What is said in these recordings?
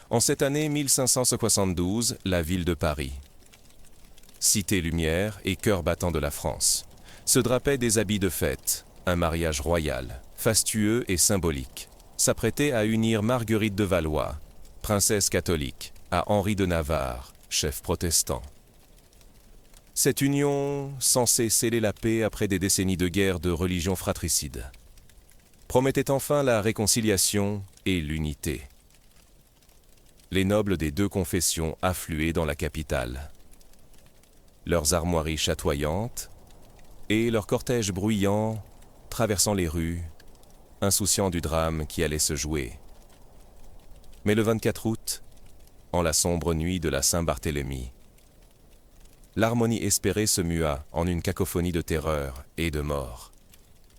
En cette année 1572, la ville de Paris, cité lumière et cœur battant de la France, se drapait des habits de fête, un mariage royal, fastueux et symbolique, s'apprêtait à unir Marguerite de Valois, princesse catholique, à Henri de Navarre, chef protestant. Cette union, censée sceller la paix après des décennies de guerre de religion fratricide, promettait enfin la réconciliation et l'unité. Les nobles des deux confessions affluaient dans la capitale. Leurs armoiries chatoyantes et leurs cortèges bruyants traversant les rues, insouciants du drame qui allait se jouer. Mais le 24 août, en la sombre nuit de la Saint-Barthélemy, l'harmonie espérée se mua en une cacophonie de terreur et de mort.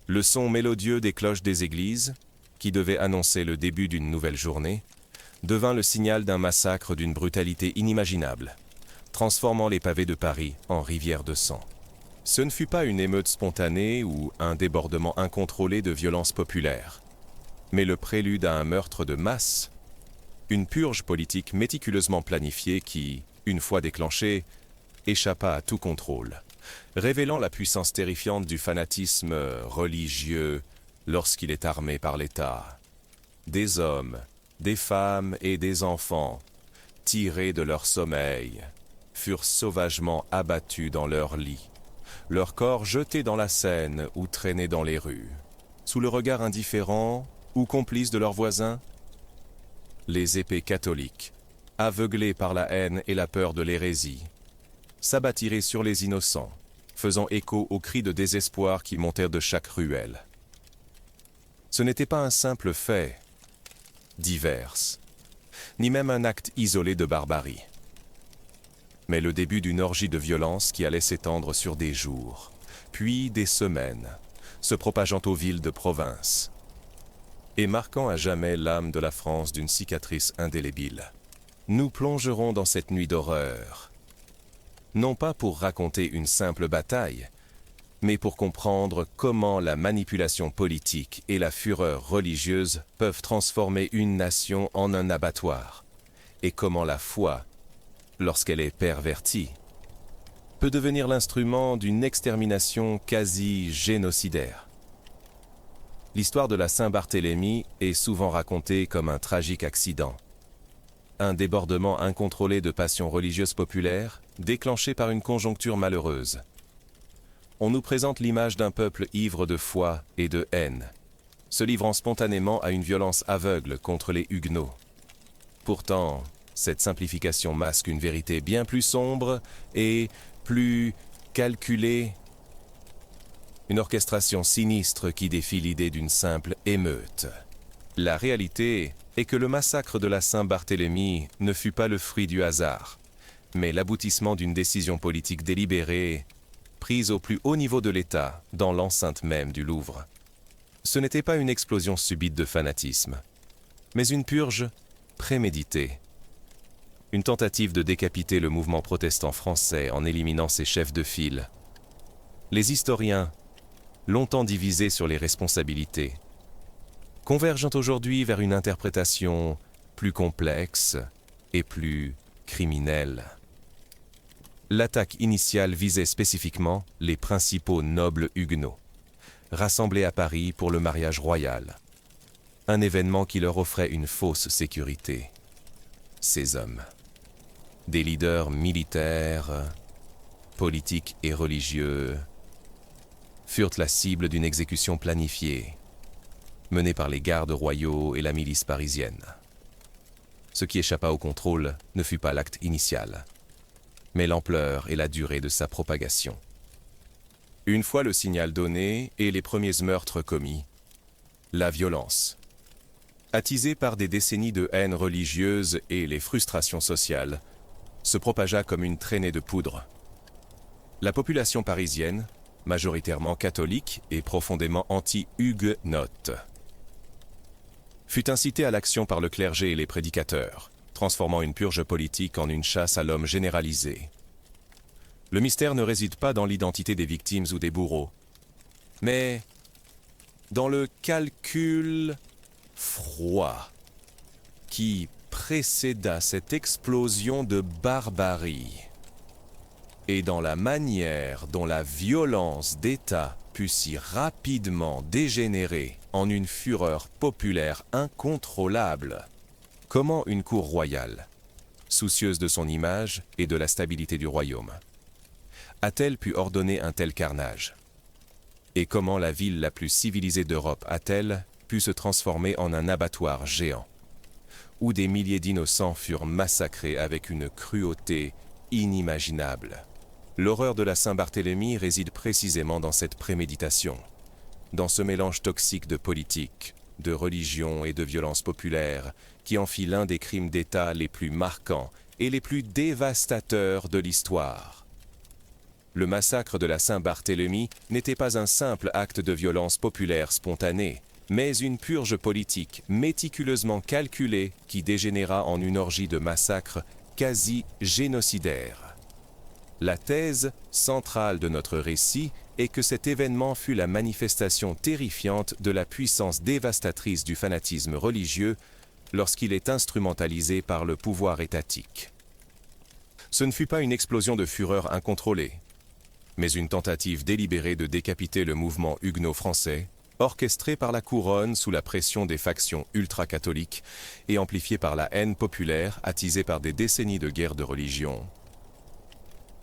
Le son mélodieux des cloches des églises, qui devait annoncer le début d'une nouvelle journée, devint le signal d'un massacre d'une brutalité inimaginable, transformant les pavés de Paris en rivière de sang. Ce ne fut pas une émeute spontanée ou un débordement incontrôlé de violence populaire, mais le prélude à un meurtre de masse, une purge politique méticuleusement planifiée qui, une fois déclenchée, échappa à tout contrôle, révélant la puissance terrifiante du fanatisme religieux lorsqu'il est armé par l'État. Des hommes, des femmes et des enfants, tirés de leur sommeil, furent sauvagement abattus dans leurs lits, leurs corps jetés dans la Seine ou traînés dans les rues, sous le regard indifférent ou complice de leurs voisins. Les épées catholiques, aveuglés par la haine et la peur de l'hérésie, s'abattiraient sur les innocents, faisant écho aux cris de désespoir qui montèrent de chaque ruelle. Ce n'était pas un simple fait divers, ni même un acte isolé de barbarie, mais le début d'une orgie de violence qui allait s'étendre sur des jours, puis des semaines, se propageant aux villes de province, et marquant à jamais l'âme de la France d'une cicatrice indélébile. Nous plongerons dans cette nuit d'horreur, non pas pour raconter une simple bataille, mais pour comprendre comment la manipulation politique et la fureur religieuse peuvent transformer une nation en un abattoir, et comment la foi, lorsqu'elle est pervertie, peut devenir l'instrument d'une extermination quasi génocidaire. L'histoire de la Saint-Barthélemy est souvent racontée comme un tragique accident, un débordement incontrôlé de passions religieuses populaires déclenché par une conjoncture malheureuse. On nous présente l'image d'un peuple ivre de foi et de haine, se livrant spontanément à une violence aveugle contre les Huguenots. Pourtant, cette simplification masque une vérité bien plus sombre et plus calculée, une orchestration sinistre qui défie l'idée d'une simple émeute. La réalité est que le massacre de la Saint-Barthélemy ne fut pas le fruit du hasard, mais l'aboutissement d'une décision politique délibérée, prise au plus haut niveau de l'État, dans l'enceinte même du Louvre. Ce n'était pas une explosion subite de fanatisme, mais une purge préméditée. Une tentative de décapiter le mouvement protestant français en éliminant ses chefs de file. Les historiens, longtemps divisés sur les responsabilités, convergent aujourd'hui vers une interprétation plus complexe et plus criminelle. L'attaque initiale visait spécifiquement les principaux nobles huguenots, rassemblés à Paris pour le mariage royal, un événement qui leur offrait une fausse sécurité. Ces hommes, des leaders militaires, politiques et religieux, furent la cible d'une exécution planifiée, menée par les gardes royaux et la milice parisienne. Ce qui échappa au contrôle ne fut pas l'acte initial, mais l'ampleur et la durée de sa propagation. Une fois le signal donné et les premiers meurtres commis, la violence, attisée par des décennies de haine religieuse et les frustrations sociales, se propagea comme une traînée de poudre. La population parisienne, majoritairement catholique et profondément anti-huguenote, fut incitée à l'action par le clergé et les prédicateurs, transformant une purge politique en une chasse à l'homme généralisée. Le mystère ne réside pas dans l'identité des victimes ou des bourreaux, mais dans le calcul froid qui précéda cette explosion de barbarie et dans la manière dont la violence d'État put si rapidement dégénérer en une fureur populaire incontrôlable. Comment une cour royale, soucieuse de son image et de la stabilité du royaume, a-t-elle pu ordonner un tel carnage? Et comment la ville la plus civilisée d'Europe a-t-elle pu se transformer en un abattoir géant, où des milliers d'innocents furent massacrés avec une cruauté inimaginable? L'horreur de la Saint-Barthélemy réside précisément dans cette préméditation, dans ce mélange toxique de politique, de religion et de violence populaire qui en fit l'un des crimes d'État les plus marquants et les plus dévastateurs de l'histoire. Le massacre de la Saint-Barthélemy n'était pas un simple acte de violence populaire spontanée, mais une purge politique méticuleusement calculée qui dégénéra en une orgie de massacres quasi génocidaires. La thèse centrale de notre récit est que cet événement fut la manifestation terrifiante de la puissance dévastatrice du fanatisme religieux lorsqu'il est instrumentalisé par le pouvoir étatique. Ce ne fut pas une explosion de fureur incontrôlée, mais une tentative délibérée de décapiter le mouvement huguenot français, orchestrée par la couronne sous la pression des factions ultra-catholiques et amplifiée par la haine populaire attisée par des décennies de guerre de religion.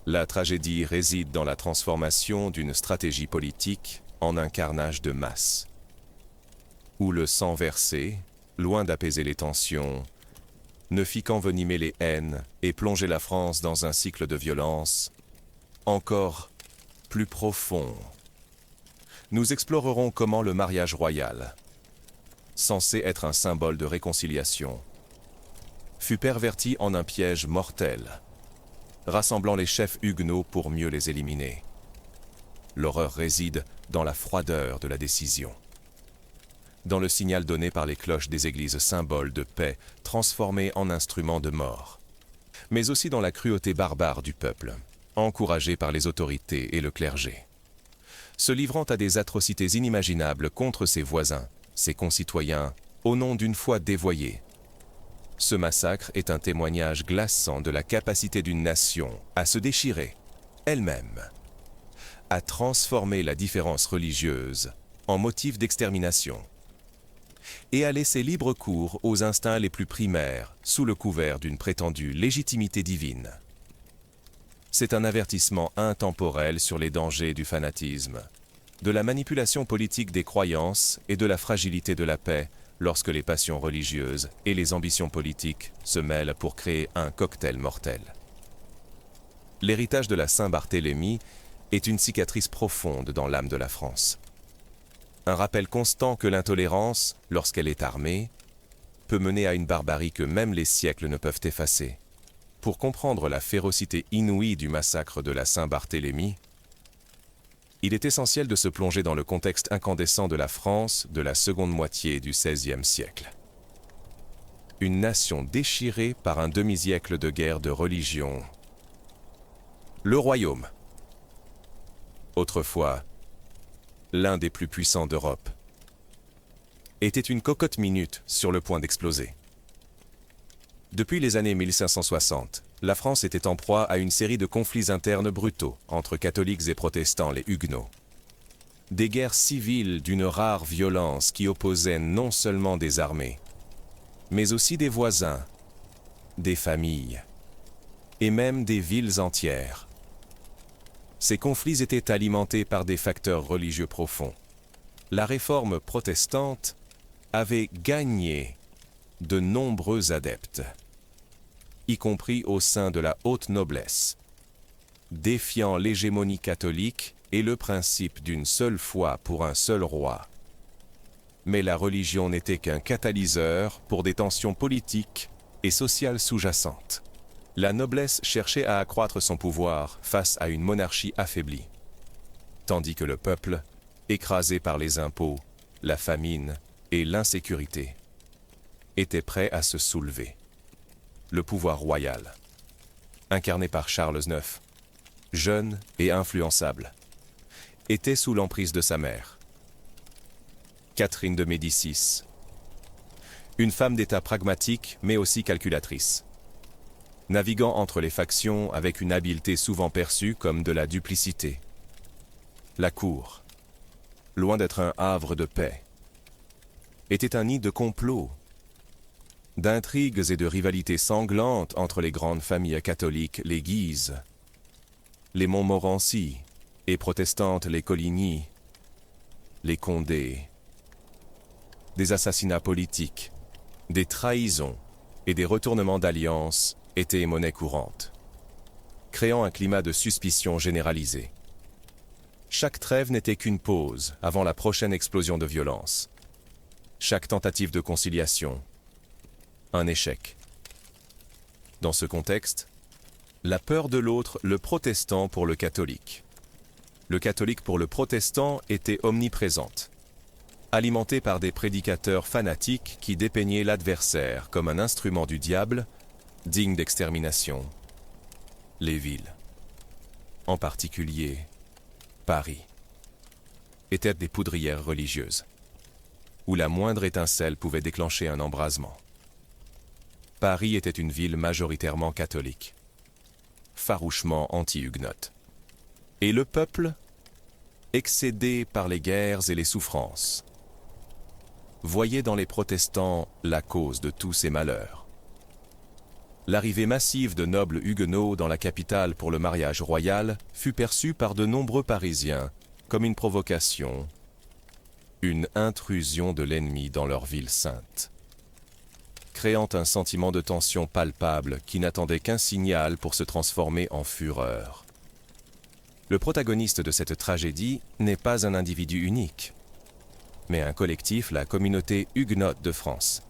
La tragédie réside dans la transformation d'une stratégie politique en un carnage de masse, où le sang versé, loin d'apaiser les tensions, ne fit qu'envenimer les haines et plonger la France dans un cycle de violence encore plus profond. Nous explorerons comment le mariage royal, censé être un symbole de réconciliation, fut perverti en un piège mortel, rassemblant les chefs huguenots pour mieux les éliminer. L'horreur réside dans la froideur de la décision, dans le signal donné par les cloches des églises symboles de paix transformées en instruments de mort, mais aussi dans la cruauté barbare du peuple, encouragé par les autorités et le clergé, se livrant à des atrocités inimaginables contre ses voisins, ses concitoyens, au nom d'une foi dévoyée. Ce massacre est un témoignage glaçant de la capacité d'une nation à se déchirer elle-même, à transformer la différence religieuse en motif d'extermination et à laisser libre cours aux instincts les plus primaires sous le couvert d'une prétendue légitimité divine. C'est un avertissement intemporel sur les dangers du fanatisme, de la manipulation politique des croyances et de la fragilité de la paix lorsque les passions religieuses et les ambitions politiques se mêlent pour créer un cocktail mortel. L'héritage de la Saint-Barthélemy est une cicatrice profonde dans l'âme de la France. Un rappel constant que l'intolérance, lorsqu'elle est armée, peut mener à une barbarie que même les siècles ne peuvent effacer. Pour comprendre la férocité inouïe du massacre de la Saint-Barthélemy, il est essentiel de se plonger dans le contexte incandescent de la France de la seconde moitié du XVIe siècle. Une nation déchirée par un demi-siècle de guerre de religion. Le royaume, autrefois l'un des plus puissants d'Europe, était une cocotte minute sur le point d'exploser. Depuis les années 1560, la France était en proie à une série de conflits internes brutaux entre catholiques et protestants, les Huguenots. Des guerres civiles d'une rare violence qui opposaient non seulement des armées, mais aussi des voisins, des familles, et même des villes entières. Ces conflits étaient alimentés par des facteurs religieux profonds. La réforme protestante avait gagné de nombreux adeptes, y compris au sein de la haute noblesse, défiant l'hégémonie catholique et le principe d'une seule foi pour un seul roi. Mais la religion n'était qu'un catalyseur pour des tensions politiques et sociales sous-jacentes. La noblesse cherchait à accroître son pouvoir face à une monarchie affaiblie, tandis que le peuple, écrasé par les impôts, la famine et l'insécurité, était prêt à se soulever. Le pouvoir royal, incarné par Charles IX, jeune et influençable, était sous l'emprise de sa mère, Catherine de Médicis, Une femme d'État pragmatique, mais aussi calculatrice. Naviguant entre les factions avec une habileté souvent perçue comme de la duplicité. La cour, loin d'être un havre de paix, était un nid de complots, d'intrigues et de rivalités sanglantes entre les grandes familles catholiques, les Guises, les Montmorency, et protestantes, les Coligny, les Condé, des assassinats politiques, des trahisons et des retournements d'alliance étaient monnaie courante, créant un climat de suspicion généralisée. Chaque trêve n'était qu'une pause avant la prochaine explosion de violence. Chaque tentative de conciliation, un échec. Dans ce contexte, la peur de l'autre, le protestant pour le catholique. Le catholique pour le protestant était omniprésente, alimentée par des prédicateurs fanatiques qui dépeignaient l'adversaire comme un instrument du diable, digne d'extermination. Les villes, en particulier Paris, étaient des poudrières religieuses, où la moindre étincelle pouvait déclencher un embrasement. Paris était une ville majoritairement catholique, farouchement anti-huguenote. Et le peuple, excédé par les guerres et les souffrances, voyait dans les protestants la cause de tous ces malheurs. L'arrivée massive de nobles huguenots dans la capitale pour le mariage royal fut perçue par de nombreux Parisiens comme une provocation, une intrusion de l'ennemi dans leur ville sainte, créant un sentiment de tension palpable qui n'attendait qu'un signal pour se transformer en fureur. Le protagoniste de cette tragédie n'est pas un individu unique, mais un collectif, la communauté huguenote de France,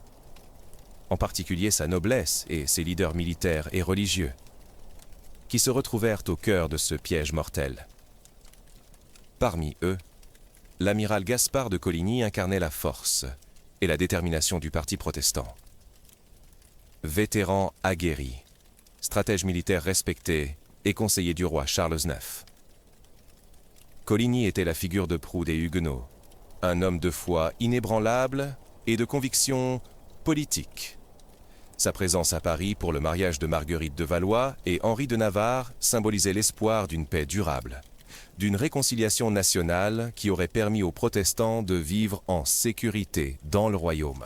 en particulier sa noblesse et ses leaders militaires et religieux, qui se retrouvèrent au cœur de ce piège mortel. Parmi eux, l'amiral Gaspard de Coligny incarnait la force et la détermination du parti protestant. Vétéran aguerri, stratège militaire respecté et conseiller du roi Charles IX. Coligny était la figure de proue des Huguenots, un homme de foi inébranlable et de conviction politique. Sa présence à Paris pour le mariage de Marguerite de Valois et Henri de Navarre symbolisait l'espoir d'une paix durable, d'une réconciliation nationale qui aurait permis aux protestants de vivre en sécurité dans le royaume.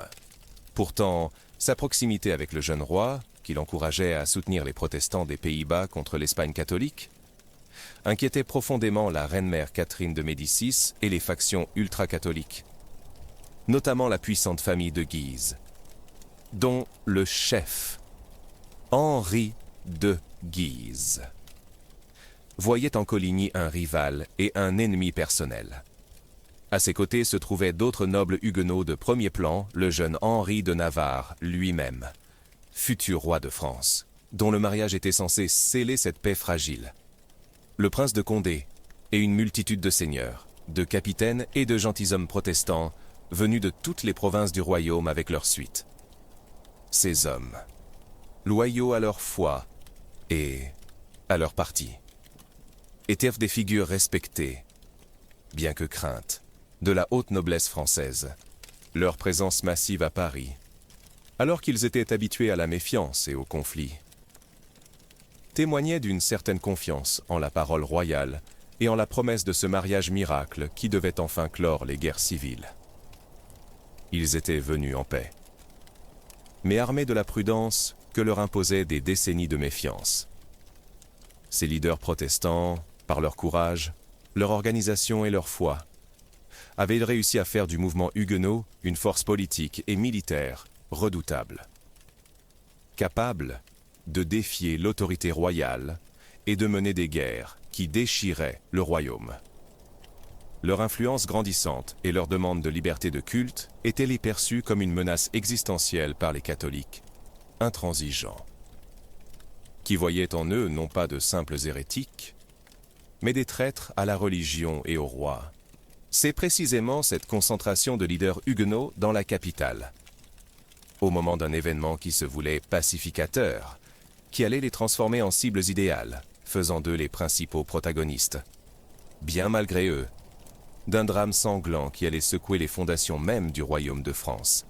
Pourtant, sa proximité avec le jeune roi, qui l'encourageait à soutenir les protestants des Pays-Bas contre l'Espagne catholique, inquiétait profondément la reine-mère Catherine de Médicis et les factions ultra-catholiques, notamment la puissante famille de Guise, dont le chef, Henri de Guise, voyait en Coligny un rival et un ennemi personnel. À ses côtés se trouvaient d'autres nobles huguenots de premier plan, le jeune Henri de Navarre lui-même, futur roi de France, dont le mariage était censé sceller cette paix fragile. Le prince de Condé et une multitude de seigneurs, de capitaines et de gentilshommes protestants venus de toutes les provinces du royaume avec leur suite. Ces hommes, loyaux à leur foi et à leur parti, étaient des figures respectées, bien que craintes, de la haute noblesse française, leur présence massive à Paris, alors qu'ils étaient habitués à la méfiance et au conflit, témoignait d'une certaine confiance en la parole royale et en la promesse de ce mariage miracle qui devait enfin clore les guerres civiles. Ils étaient venus en paix, mais armés de la prudence que leur imposaient des décennies de méfiance. Ces leaders protestants, par leur courage, leur organisation et leur foi, avaient réussi à faire du mouvement huguenot une force politique et militaire redoutable, capable de défier l'autorité royale et de mener des guerres qui déchiraient le royaume. Leur influence grandissante et leur demande de liberté de culte étaient perçues comme une menace existentielle par les catholiques, intransigeants, qui voyaient en eux non pas de simples hérétiques, mais des traîtres à la religion et au roi. C'est précisément cette concentration de leaders huguenots dans la capitale, au moment d'un événement qui se voulait pacificateur, qui allait les transformer en cibles idéales, faisant d'eux les principaux protagonistes. Bien malgré eux, d'un drame sanglant qui allait secouer les fondations mêmes du royaume de France,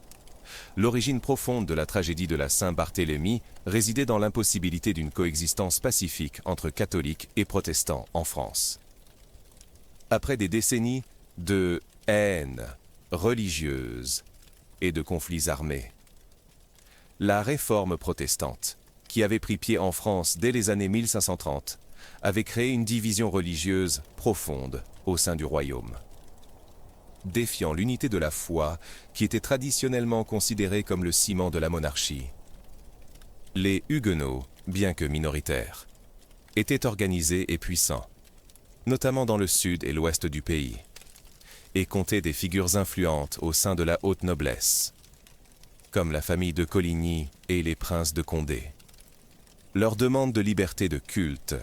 l'origine profonde de la tragédie de la Saint-Barthélemy résidait dans l'impossibilité d'une coexistence pacifique entre catholiques et protestants en France. Après des décennies de haine religieuse et de conflits armés, la réforme protestante, qui avait pris pied en France dès les années 1530, avait créé une division religieuse profonde au sein du royaume, défiant l'unité de la foi qui était traditionnellement considérée comme le ciment de la monarchie. Les Huguenots, bien que minoritaires, étaient organisés et puissants, notamment dans le sud et l'ouest du pays, et comptaient des figures influentes au sein de la haute noblesse, comme la famille de Coligny et les princes de Condé. Leur demande de liberté de culte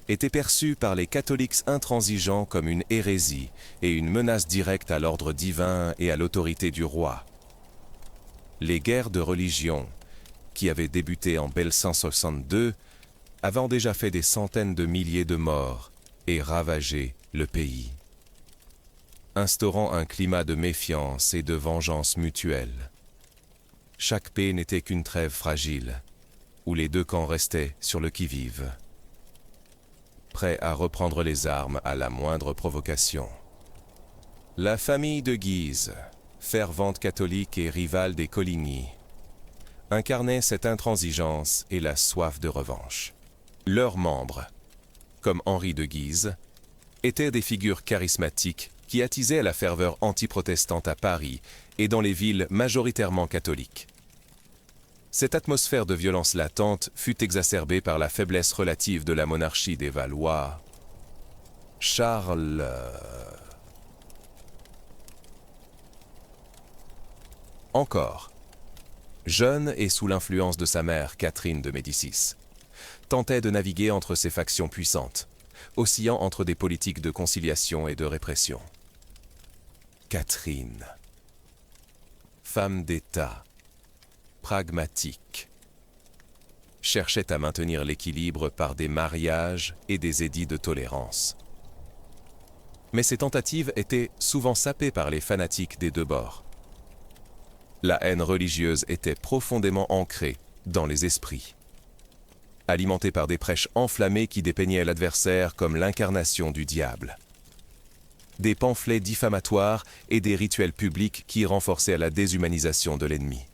était perçue par les catholiques intransigeants comme une hérésie et une menace directe à l'ordre divin et à l'autorité du roi. Les guerres de religion, qui avaient débuté en 1162, avaient déjà fait des centaines de milliers de morts et ravagé le pays, instaurant un climat de méfiance et de vengeance mutuelle. Chaque paix n'était qu'une trêve fragile, où les deux camps restaient sur le qui-vive, prêts à reprendre les armes à la moindre provocation. La famille de Guise, fervente catholique et rivale des Coligny, incarnait cette intransigeance et la soif de revanche. Leurs membres, comme Henri de Guise, étaient des figures charismatiques qui attisaient la ferveur anti-protestante à Paris et dans les villes majoritairement catholiques. Cette atmosphère de violence latente fut exacerbée par la faiblesse relative de la monarchie des Valois. Charles encore, jeune et sous l'influence de sa mère Catherine de Médicis, tentait de naviguer entre ces factions puissantes, oscillant entre des politiques de conciliation et de répression. Catherine, femme d'État, pragmatique, cherchait à maintenir l'équilibre par des mariages et des édits de tolérance. Mais ces tentatives étaient souvent sapées par les fanatiques des deux bords. La haine religieuse était profondément ancrée dans les esprits, alimentée par des prêches enflammés qui dépeignaient l'adversaire comme l'incarnation du diable, des pamphlets diffamatoires et des rituels publics qui renforçaient la déshumanisation de l'ennemi.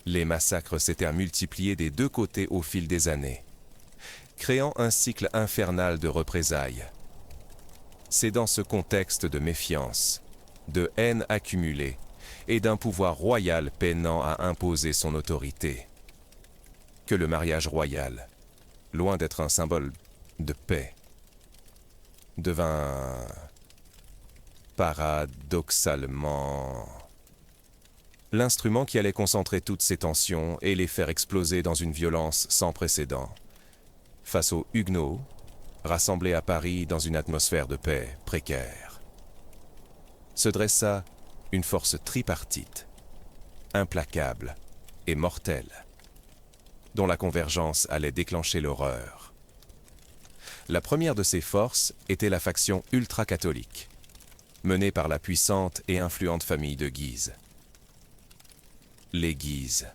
Les massacres s'étaient multipliés des deux côtés au fil des années, créant un cycle infernal de représailles. C'est dans ce contexte de méfiance, de haine accumulée et d'un pouvoir royal peinant à imposer son autorité, que le mariage royal, loin d'être un symbole de paix, devint paradoxalement l'instrument qui allait concentrer toutes ces tensions et les faire exploser dans une violence sans précédent. Face aux Huguenots, rassemblés à Paris dans une atmosphère de paix précaire, se dressa une force tripartite, implacable et mortelle, dont la convergence allait déclencher l'horreur. La première de ces forces était la faction ultra-catholique, menée par la puissante et influente famille de Guise. Les Guises,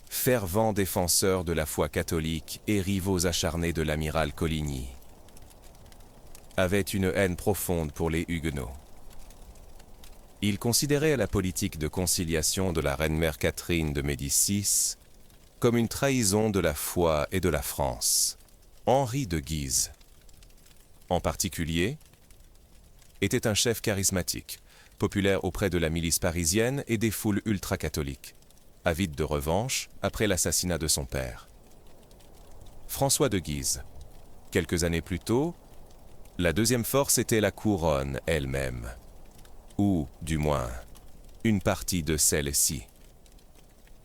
fervents défenseurs de la foi catholique et rivaux acharnés de l'amiral Coligny, avaient une haine profonde pour les Huguenots. Ils considéraient la politique de conciliation de la reine-mère Catherine de Médicis comme une trahison de la foi et de la France. Henri de Guise, en particulier, était un chef charismatique, populaire auprès de la milice parisienne et des foules ultra-catholiques, avide de revanche après l'assassinat de son père. François de Guise. Quelques années plus tôt, la deuxième force était la couronne elle-même, ou, du moins, une partie de celle-ci,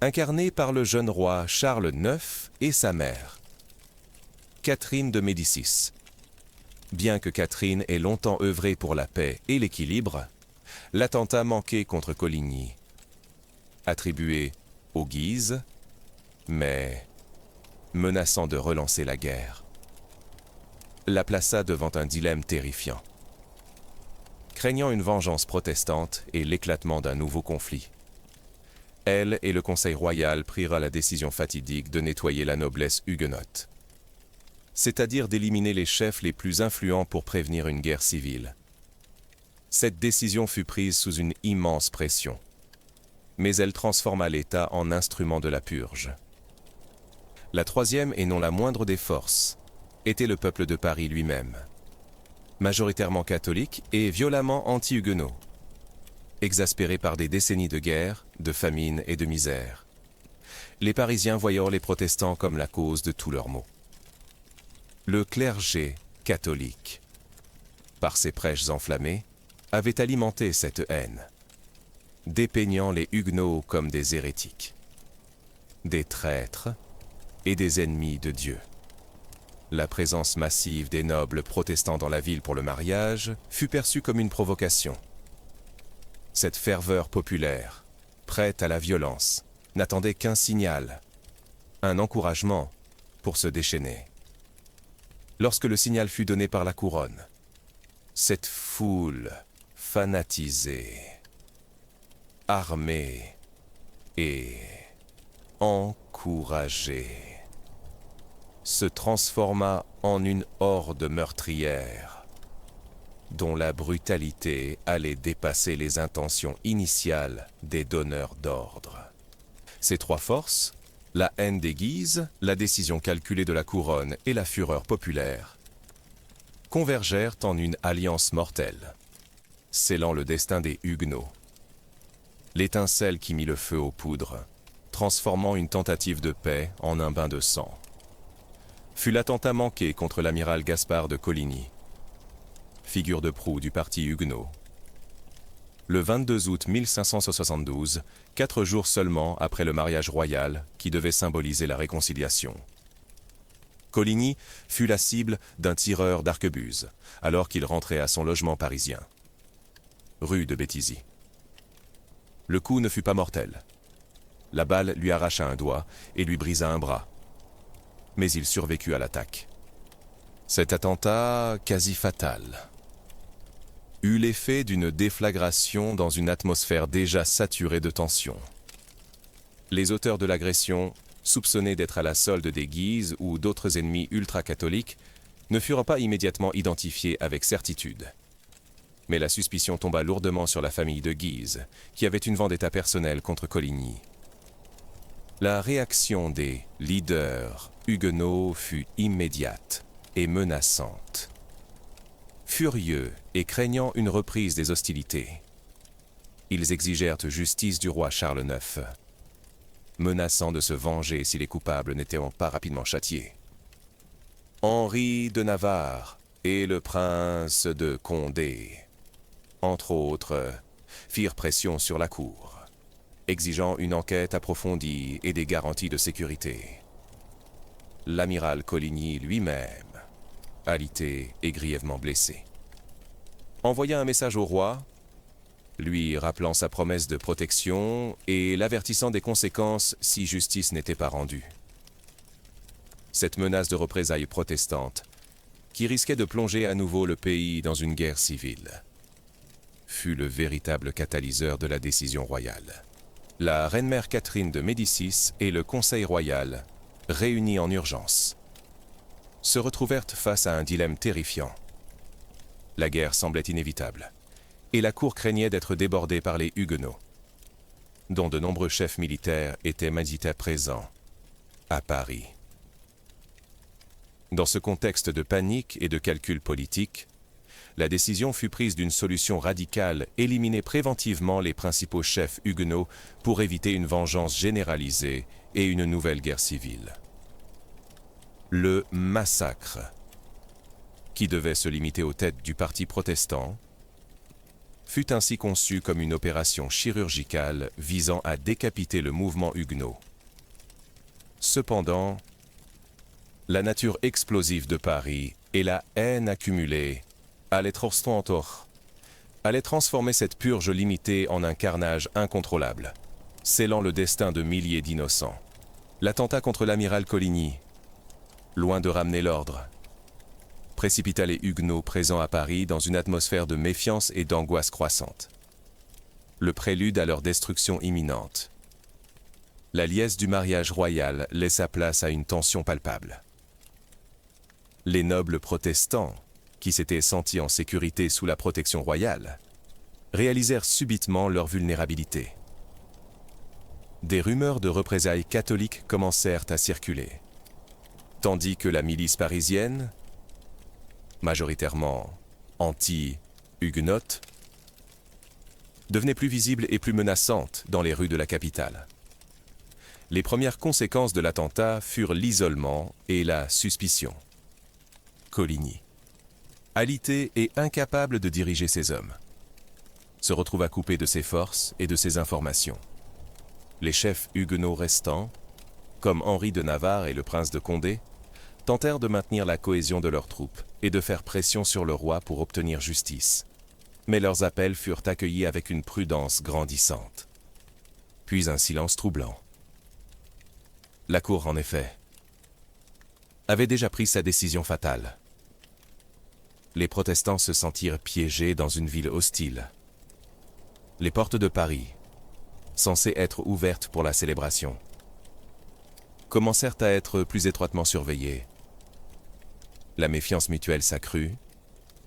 incarnée par le jeune roi Charles IX et sa mère, Catherine de Médicis. Bien que Catherine ait longtemps œuvré pour la paix et l'équilibre, l'attentat manqué contre Coligny, attribué aux Guises, mais menaçant de relancer la guerre, la plaça devant un dilemme terrifiant. Craignant une vengeance protestante et l'éclatement d'un nouveau conflit, Elle et le Conseil royal prirent la décision fatidique de nettoyer la noblesse huguenote, c'est-à-dire d'éliminer les chefs les plus influents pour prévenir une guerre civile. Cette décision fut prise sous une immense pression, mais elle transforma l'État en instrument de la purge. La troisième et non la moindre des forces était le peuple de Paris lui-même, majoritairement catholique et violemment anti-huguenot, exaspéré par des décennies de guerre, de famine et de misère. Les Parisiens voyant les protestants comme la cause de tous leurs maux. Le clergé catholique, par ses prêches enflammés, avait alimenté cette haine, dépeignant les huguenots comme des hérétiques, des traîtres et des ennemis de Dieu. La présence massive des nobles protestants dans la ville pour le mariage fut perçue comme une provocation. Cette ferveur populaire, prête à la violence, n'attendait qu'un signal, un encouragement pour se déchaîner. Lorsque le signal fut donné par la couronne, cette foule fanatisée, armée et encouragée se transforma en une horde meurtrière dont la brutalité allait dépasser les intentions initiales des donneurs d'ordre. Ces trois forces, la haine des Guises, la décision calculée de la couronne et la fureur populaire, convergèrent en une alliance mortelle, scellant le destin des Huguenots. L'étincelle qui mit le feu aux poudres, transformant une tentative de paix en un bain de sang, fut l'attentat manqué contre l'amiral Gaspard de Coligny, figure de proue du parti huguenot. Le 22 août 1572, 4 jours seulement après le mariage royal qui devait symboliser la réconciliation. Coligny fut la cible d'un tireur d'arquebuse, alors qu'il rentrait à son logement parisien, rue de Béthisy. Le coup ne fut pas mortel. La balle lui arracha un doigt et lui brisa un bras. Mais il survécut à l'attaque. Cet attentat quasi fatal eut l'effet d'une déflagration dans une atmosphère déjà saturée de tension. Les auteurs de l'agression, soupçonnés d'être à la solde des Guises ou d'autres ennemis ultra-catholiques, ne furent pas immédiatement identifiés avec certitude. Mais la suspicion tomba lourdement sur la famille de Guise, qui avait une vendetta personnelle contre Coligny. La réaction des leaders huguenots fut immédiate et menaçante. Furieux et craignant une reprise des hostilités, ils exigèrent justice du roi Charles IX, menaçant de se venger si les coupables n'étaient pas rapidement châtiés. Henri de Navarre et le prince de Condé, entre autres, firent pression sur la cour, exigeant une enquête approfondie et des garanties de sécurité. L'amiral Coligny lui-même, alité et grièvement blessé, envoya un message au roi, lui rappelant sa promesse de protection et l'avertissant des conséquences si justice n'était pas rendue. Cette menace de représailles protestantes, qui risquait de plonger à nouveau le pays dans une guerre civile, fut le véritable catalyseur de la décision royale. La reine-mère Catherine de Médicis et le Conseil royal, réunis en urgence, se retrouvèrent face à un dilemme terrifiant. La guerre semblait inévitable, et la cour craignait d'être débordée par les Huguenots, dont de nombreux chefs militaires étaient médités présents à Paris. Dans ce contexte de panique et de calcul politique, la décision fut prise d'une solution radicale, éliminer préventivement les principaux chefs huguenots pour éviter une vengeance généralisée et une nouvelle guerre civile. Le massacre, qui devait se limiter aux têtes du parti protestant, fut ainsi conçu comme une opération chirurgicale visant à décapiter le mouvement huguenot. Cependant, la nature explosive de Paris et la haine accumulée allaient transformer cette purge limitée en un carnage incontrôlable, scellant le destin de milliers d'innocents. L'attentat contre l'amiral Coligny, loin de ramener l'ordre, précipita les Huguenots présents à Paris dans une atmosphère de méfiance et d'angoisse croissante. Le prélude à leur destruction imminente. La liesse du mariage royal laissa place à une tension palpable. Les nobles protestants, qui s'étaient sentis en sécurité sous la protection royale, réalisèrent subitement leur vulnérabilité. Des rumeurs de représailles catholiques commencèrent à circuler, tandis que la milice parisienne, majoritairement anti-huguenote, devenait plus visible et plus menaçante dans les rues de la capitale. Les premières conséquences de l'attentat furent l'isolement et la suspicion. Coligny, alité et incapable de diriger ses hommes, se retrouva coupé de ses forces et de ses informations. Les chefs huguenots restants, comme Henri de Navarre et le prince de Condé, tentèrent de maintenir la cohésion de leurs troupes et de faire pression sur le roi pour obtenir justice. Mais leurs appels furent accueillis avec une prudence grandissante. Puis un silence troublant. La cour, en effet, avait déjà pris sa décision fatale. Les protestants se sentirent piégés dans une ville hostile. Les portes de Paris, censées être ouvertes pour la célébration, commencèrent à être plus étroitement surveillées. La méfiance mutuelle s'accrut,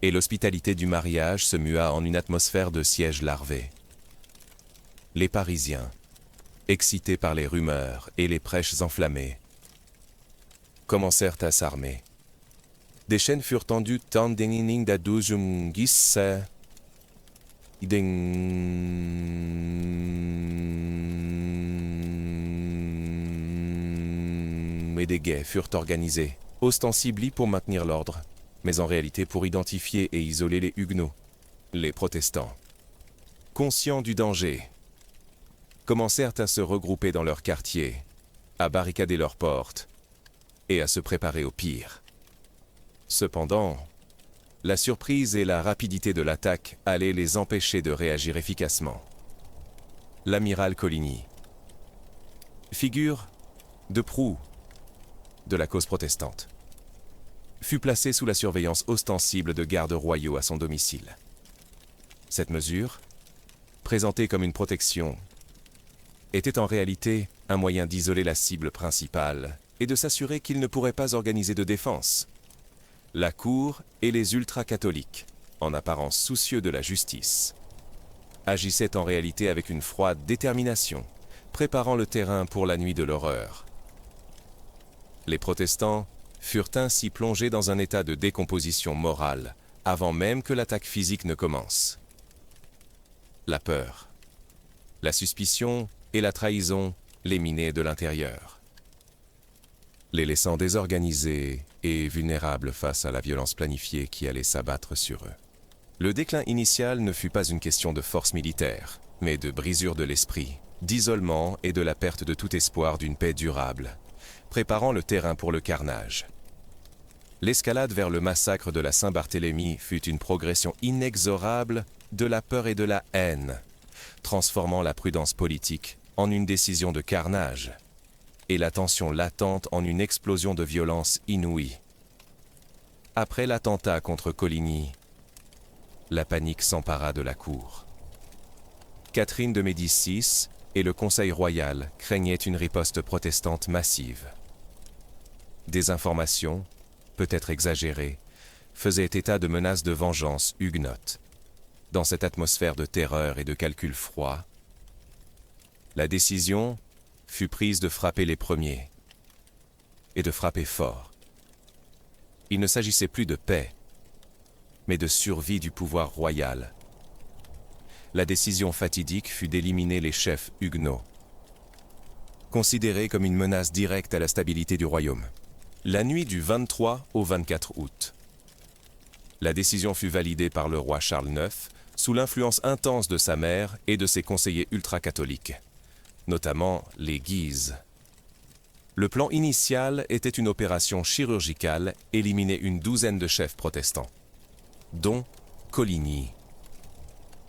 et l'hospitalité du mariage se mua en une atmosphère de siège larvé. Les Parisiens, excités par les rumeurs et les prêches enflammées, commencèrent à s'armer. Des chaînes furent tendues tant d'enning d'adujum gisse, et des guets furent organisés, ostensiblement pour maintenir l'ordre, mais en réalité pour identifier et isoler les huguenots, les protestants. Conscients du danger, commencèrent à se regrouper dans leurs quartiers, à barricader leurs portes et à se préparer au pire. Cependant, la surprise et la rapidité de l'attaque allaient les empêcher de réagir efficacement. L'amiral Coligny, figure de proue de la cause protestante, fut placé sous la surveillance ostensible de gardes royaux à son domicile. Cette mesure, présentée comme une protection, était en réalité un moyen d'isoler la cible principale et de s'assurer qu'il ne pourrait pas organiser de défense. La cour et les ultra-catholiques, en apparence soucieux de la justice, agissaient en réalité avec une froide détermination, préparant le terrain pour la nuit de l'horreur. Les protestants furent ainsi plongés dans un état de décomposition morale, avant même que l'attaque physique ne commence. La peur, la suspicion et la trahison les minaient de l'intérieur, les laissant désorganisés et vulnérables face à la violence planifiée qui allait s'abattre sur eux. Le déclin initial ne fut pas une question de force militaire, mais de brisure de l'esprit, d'isolement et de la perte de tout espoir d'une paix durable, préparant le terrain pour le carnage. L'escalade vers le massacre de la Saint-Barthélemy fut une progression inexorable de la peur et de la haine, transformant la prudence politique en une décision de carnage, et la tension latente en une explosion de violence inouïe. Après l'attentat contre Coligny, la panique s'empara de la cour. Catherine de Médicis et le Conseil royal craignaient une riposte protestante massive. Des informations, peut-être exagérées, faisaient état de menaces de vengeance huguenote. Dans cette atmosphère de terreur et de calcul froid, la décision fut prise de frapper les premiers, et de frapper fort. Il ne s'agissait plus de paix, mais de survie du pouvoir royal. La décision fatidique fut d'éliminer les chefs huguenots, considérés comme une menace directe à la stabilité du royaume. La nuit du 23 au 24 août, la décision fut validée par le roi Charles IX sous l'influence intense de sa mère et de ses conseillers ultra-catholiques, notamment les Guises. Le plan initial était une opération chirurgicale, éliminer une douzaine de chefs protestants, dont Coligny,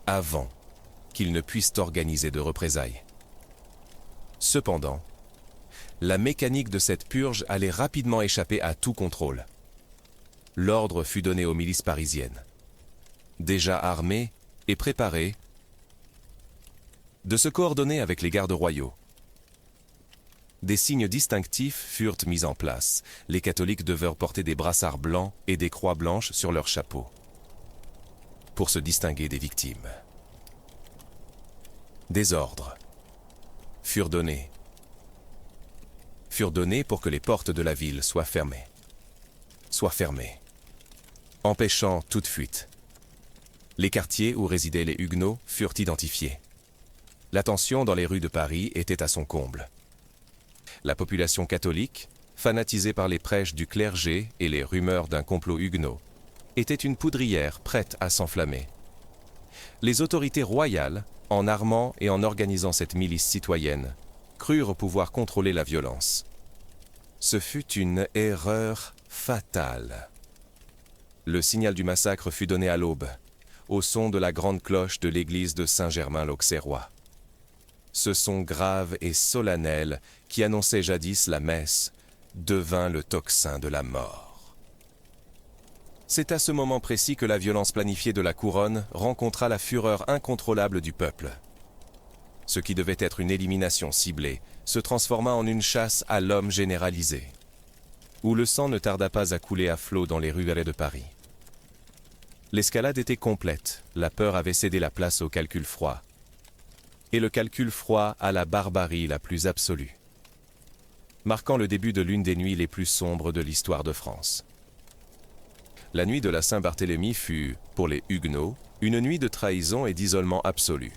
avant qu'ils ne puissent organiser de représailles. Cependant, la mécanique de cette purge allait rapidement échapper à tout contrôle. L'ordre fut donné aux milices parisiennes, déjà armées et préparées, de se coordonner avec les gardes royaux. Des signes distinctifs furent mis en place. Les catholiques devinrent porter des brassards blancs et des croix blanches sur leurs chapeaux, pour se distinguer des victimes. Des ordres furent donnés pour que les portes de la ville soient fermées, empêchant toute fuite. Les quartiers où résidaient les Huguenots furent identifiés. La tension dans les rues de Paris était à son comble. La population catholique, fanatisée par les prêches du clergé et les rumeurs d'un complot huguenot, était une poudrière prête à s'enflammer. Les autorités royales, en armant et en organisant cette milice citoyenne, crurent pouvoir contrôler la violence. Ce fut une erreur fatale. Le signal du massacre fut donné à l'aube, au son de la grande cloche de l'église de Saint-Germain-l'Auxerrois. Ce son grave et solennel qui annonçait jadis la messe devint le tocsin de la mort. C'est à ce moment précis que la violence planifiée de la couronne rencontra la fureur incontrôlable du peuple. Ce qui devait être une élimination ciblée se transforma en une chasse à l'homme généralisée, où le sang ne tarda pas à couler à flots dans les ruelles de Paris. L'escalade était complète, la peur avait cédé la place au calcul froid, et le calcul froid à la barbarie la plus absolue, marquant le début de l'une des nuits les plus sombres de l'histoire de France. La nuit de la Saint-Barthélemy fut, pour les Huguenots, une nuit de trahison et d'isolement absolu,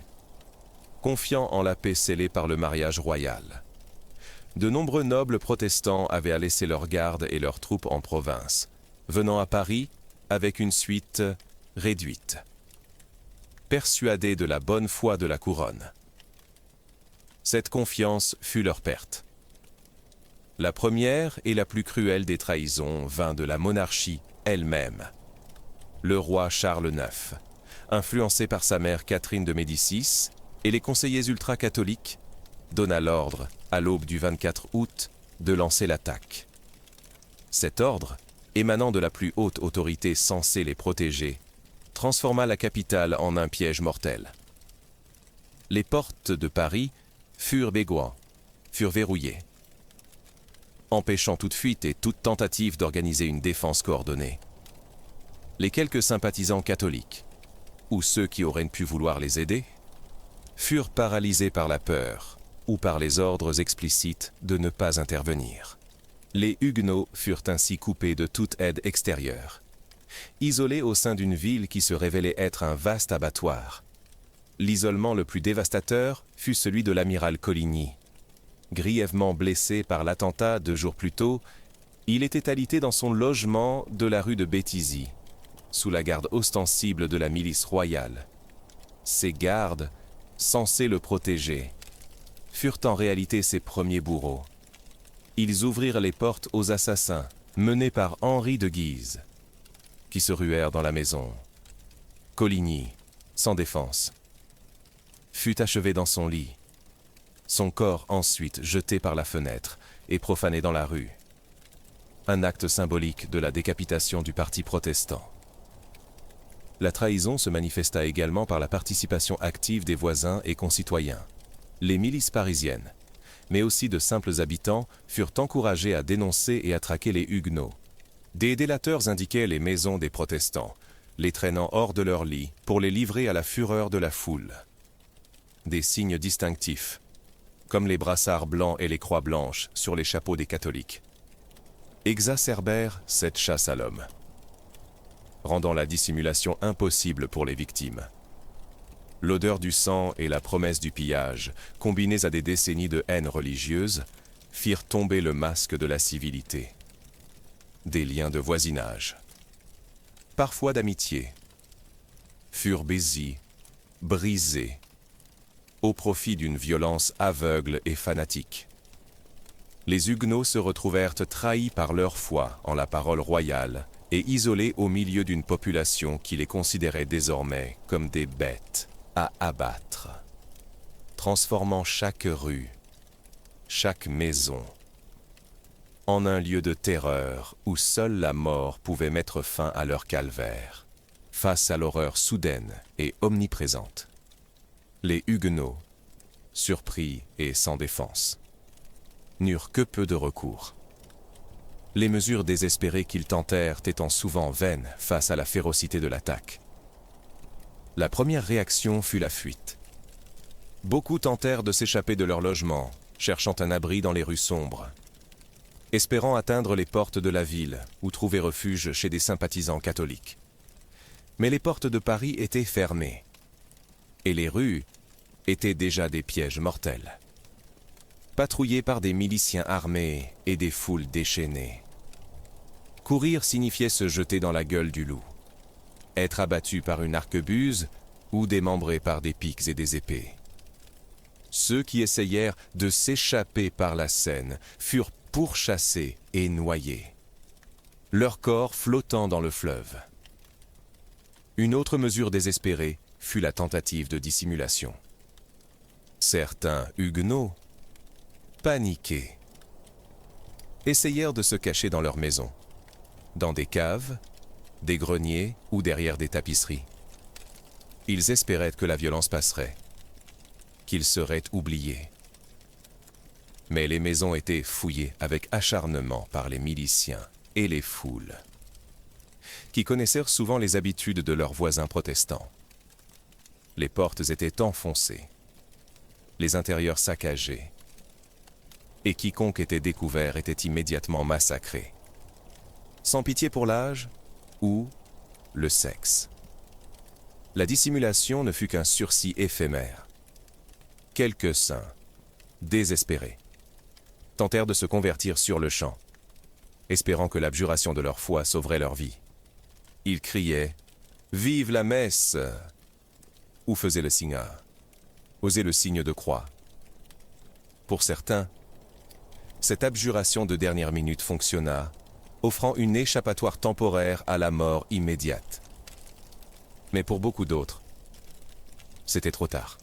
confiant en la paix scellée par le mariage royal. De nombreux nobles protestants avaient laissé leurs gardes et leurs troupes en province, venant à Paris avec une suite réduite, persuadés de la bonne foi de la couronne. Cette confiance fut leur perte. La première et la plus cruelle des trahisons vint de la monarchie elle-même. Le roi Charles IX, influencé par sa mère Catherine de Médicis et les conseillers ultra-catholiques, donna l'ordre, à l'aube du 24 août, de lancer l'attaque. Cet ordre, émanant de la plus haute autorité censée les protéger, transforma la capitale en un piège mortel. Les portes de Paris furent verrouillées, empêchant toute fuite et toute tentative d'organiser une défense coordonnée. Les quelques sympathisants catholiques, ou ceux qui auraient pu vouloir les aider, furent paralysés par la peur ou par les ordres explicites de ne pas intervenir. Les Huguenots furent ainsi coupés de toute aide extérieure, isolés au sein d'une ville qui se révélait être un vaste abattoir. L'isolement le plus dévastateur fut celui de l'amiral Coligny. Grièvement blessé par l'attentat 2 jours plus tôt, il était alité dans son logement de la rue de Béthisy, sous la garde ostensible de la milice royale. Ces gardes, censés le protéger, furent en réalité ses premiers bourreaux. Ils ouvrirent les portes aux assassins, menés par Henri de Guise, qui se ruèrent dans la maison. Coligny, sans défense, fut achevé dans son lit, son corps ensuite jeté par la fenêtre et profané dans la rue. Un acte symbolique de la décapitation du parti protestant. La trahison se manifesta également par la participation active des voisins et concitoyens. Les milices parisiennes, mais aussi de simples habitants, furent encouragés à dénoncer et à traquer les Huguenots. Des délateurs indiquaient les maisons des protestants, les traînant hors de leur lit pour les livrer à la fureur de la foule. Des signes distinctifs, comme les brassards blancs et les croix blanches sur les chapeaux des catholiques, exacerbèrent cette chasse à l'homme, rendant la dissimulation impossible pour les victimes. L'odeur du sang et la promesse du pillage, combinées à des décennies de haine religieuse, firent tomber le masque de la civilité. Des liens de voisinage, parfois d'amitié, furent brisés, au profit d'une violence aveugle et fanatique. Les Huguenots se retrouvèrent trahis par leur foi en la parole royale et isolés au milieu d'une population qui les considérait désormais comme des bêtes à abattre, transformant chaque rue, chaque maison, en un lieu de terreur où seule la mort pouvait mettre fin à leur calvaire, face à l'horreur soudaine et omniprésente. Les Huguenots, surpris et sans défense, n'eurent que peu de recours. Les mesures désespérées qu'ils tentèrent étant souvent vaines face à la férocité de l'attaque. La première réaction fut la fuite. Beaucoup tentèrent de s'échapper de leur logement, cherchant un abri dans les rues sombres, espérant atteindre les portes de la ville ou trouver refuge chez des sympathisants catholiques. Mais les portes de Paris étaient fermées, et les rues étaient déjà des pièges mortels, patrouillées par des miliciens armés et des foules déchaînées. Courir signifiait se jeter dans la gueule du loup, être abattu par une arquebuse ou démembré par des pics et des épées. Ceux qui essayèrent de s'échapper par la Seine furent pourchassés et noyés, leurs corps flottant dans le fleuve. Une autre mesure désespérée fut la tentative de dissimulation. Certains huguenots, paniqués, essayèrent de se cacher dans leur maison, dans des caves, des greniers ou derrière des tapisseries. Ils espéraient que la violence passerait, qu'ils seraient oubliés. Mais les maisons étaient fouillées avec acharnement par les miliciens et les foules, qui connaissèrent souvent les habitudes de leurs voisins protestants. Les portes étaient enfoncées, les intérieurs saccagés, et quiconque était découvert était immédiatement massacré, sans pitié pour l'âge ou le sexe. La dissimulation ne fut qu'un sursis éphémère. Quelques saints, désespérés, tentèrent de se convertir sur le champ, espérant que l'abjuration de leur foi sauverait leur vie. Ils criaient « Vive la messe !» ou faisaient le signe osaient le signe de croix. Pour certains, cette abjuration de dernière minute fonctionna, offrant une échappatoire temporaire à la mort immédiate. Mais pour beaucoup d'autres, c'était trop tard.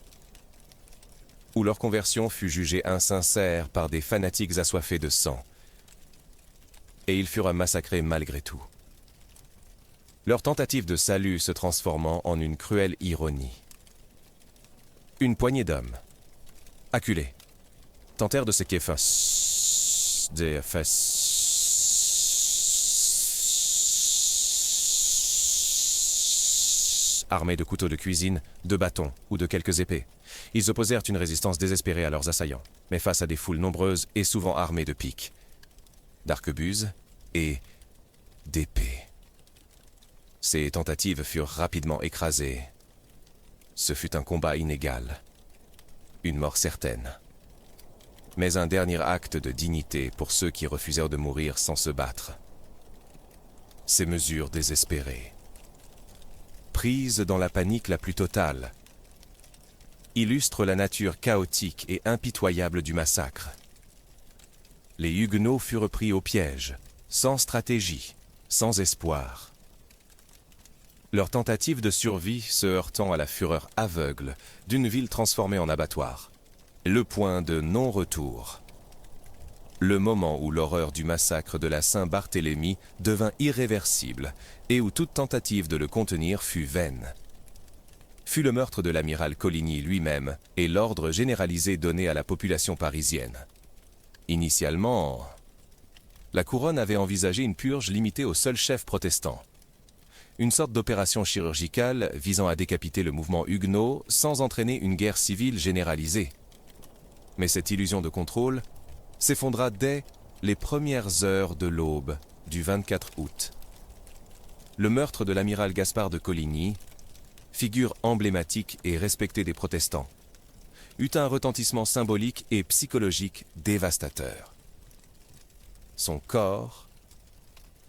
Ou leur conversion fut jugée insincère par des fanatiques assoiffés de sang, et ils furent massacrés malgré tout. Leur tentative de salut se transformant en une cruelle ironie. Une poignée d'hommes, acculés, tentèrent de se armés de couteaux de cuisine, de bâtons ou de quelques épées. Ils opposèrent une résistance désespérée à leurs assaillants, mais face à des foules nombreuses et souvent armées de piques, d'arquebuses et d'épées. Ces tentatives furent rapidement écrasées. Ce fut un combat inégal, une mort certaine, mais un dernier acte de dignité pour ceux qui refusèrent de mourir sans se battre. Ces mesures désespérées, prises dans la panique la plus totale, illustrent la nature chaotique et impitoyable du massacre. Les Huguenots furent pris au piège, sans stratégie, sans espoir. Leur tentative de survie se heurtant à la fureur aveugle d'une ville transformée en abattoir. Le point de non-retour. Le moment où l'horreur du massacre de la Saint-Barthélemy devint irréversible et où toute tentative de le contenir fut vaine. Fut le meurtre de l'amiral Coligny lui-même et l'ordre généralisé donné à la population parisienne. Initialement, la couronne avait envisagé une purge limitée aux seuls chefs protestants. Une sorte d'opération chirurgicale visant à décapiter le mouvement huguenot sans entraîner une guerre civile généralisée. Mais cette illusion de contrôle s'effondra dès les premières heures de l'aube du 24 août. Le meurtre de l'amiral Gaspard de Coligny, figure emblématique et respectée des protestants, eut un retentissement symbolique et psychologique dévastateur. Son corps,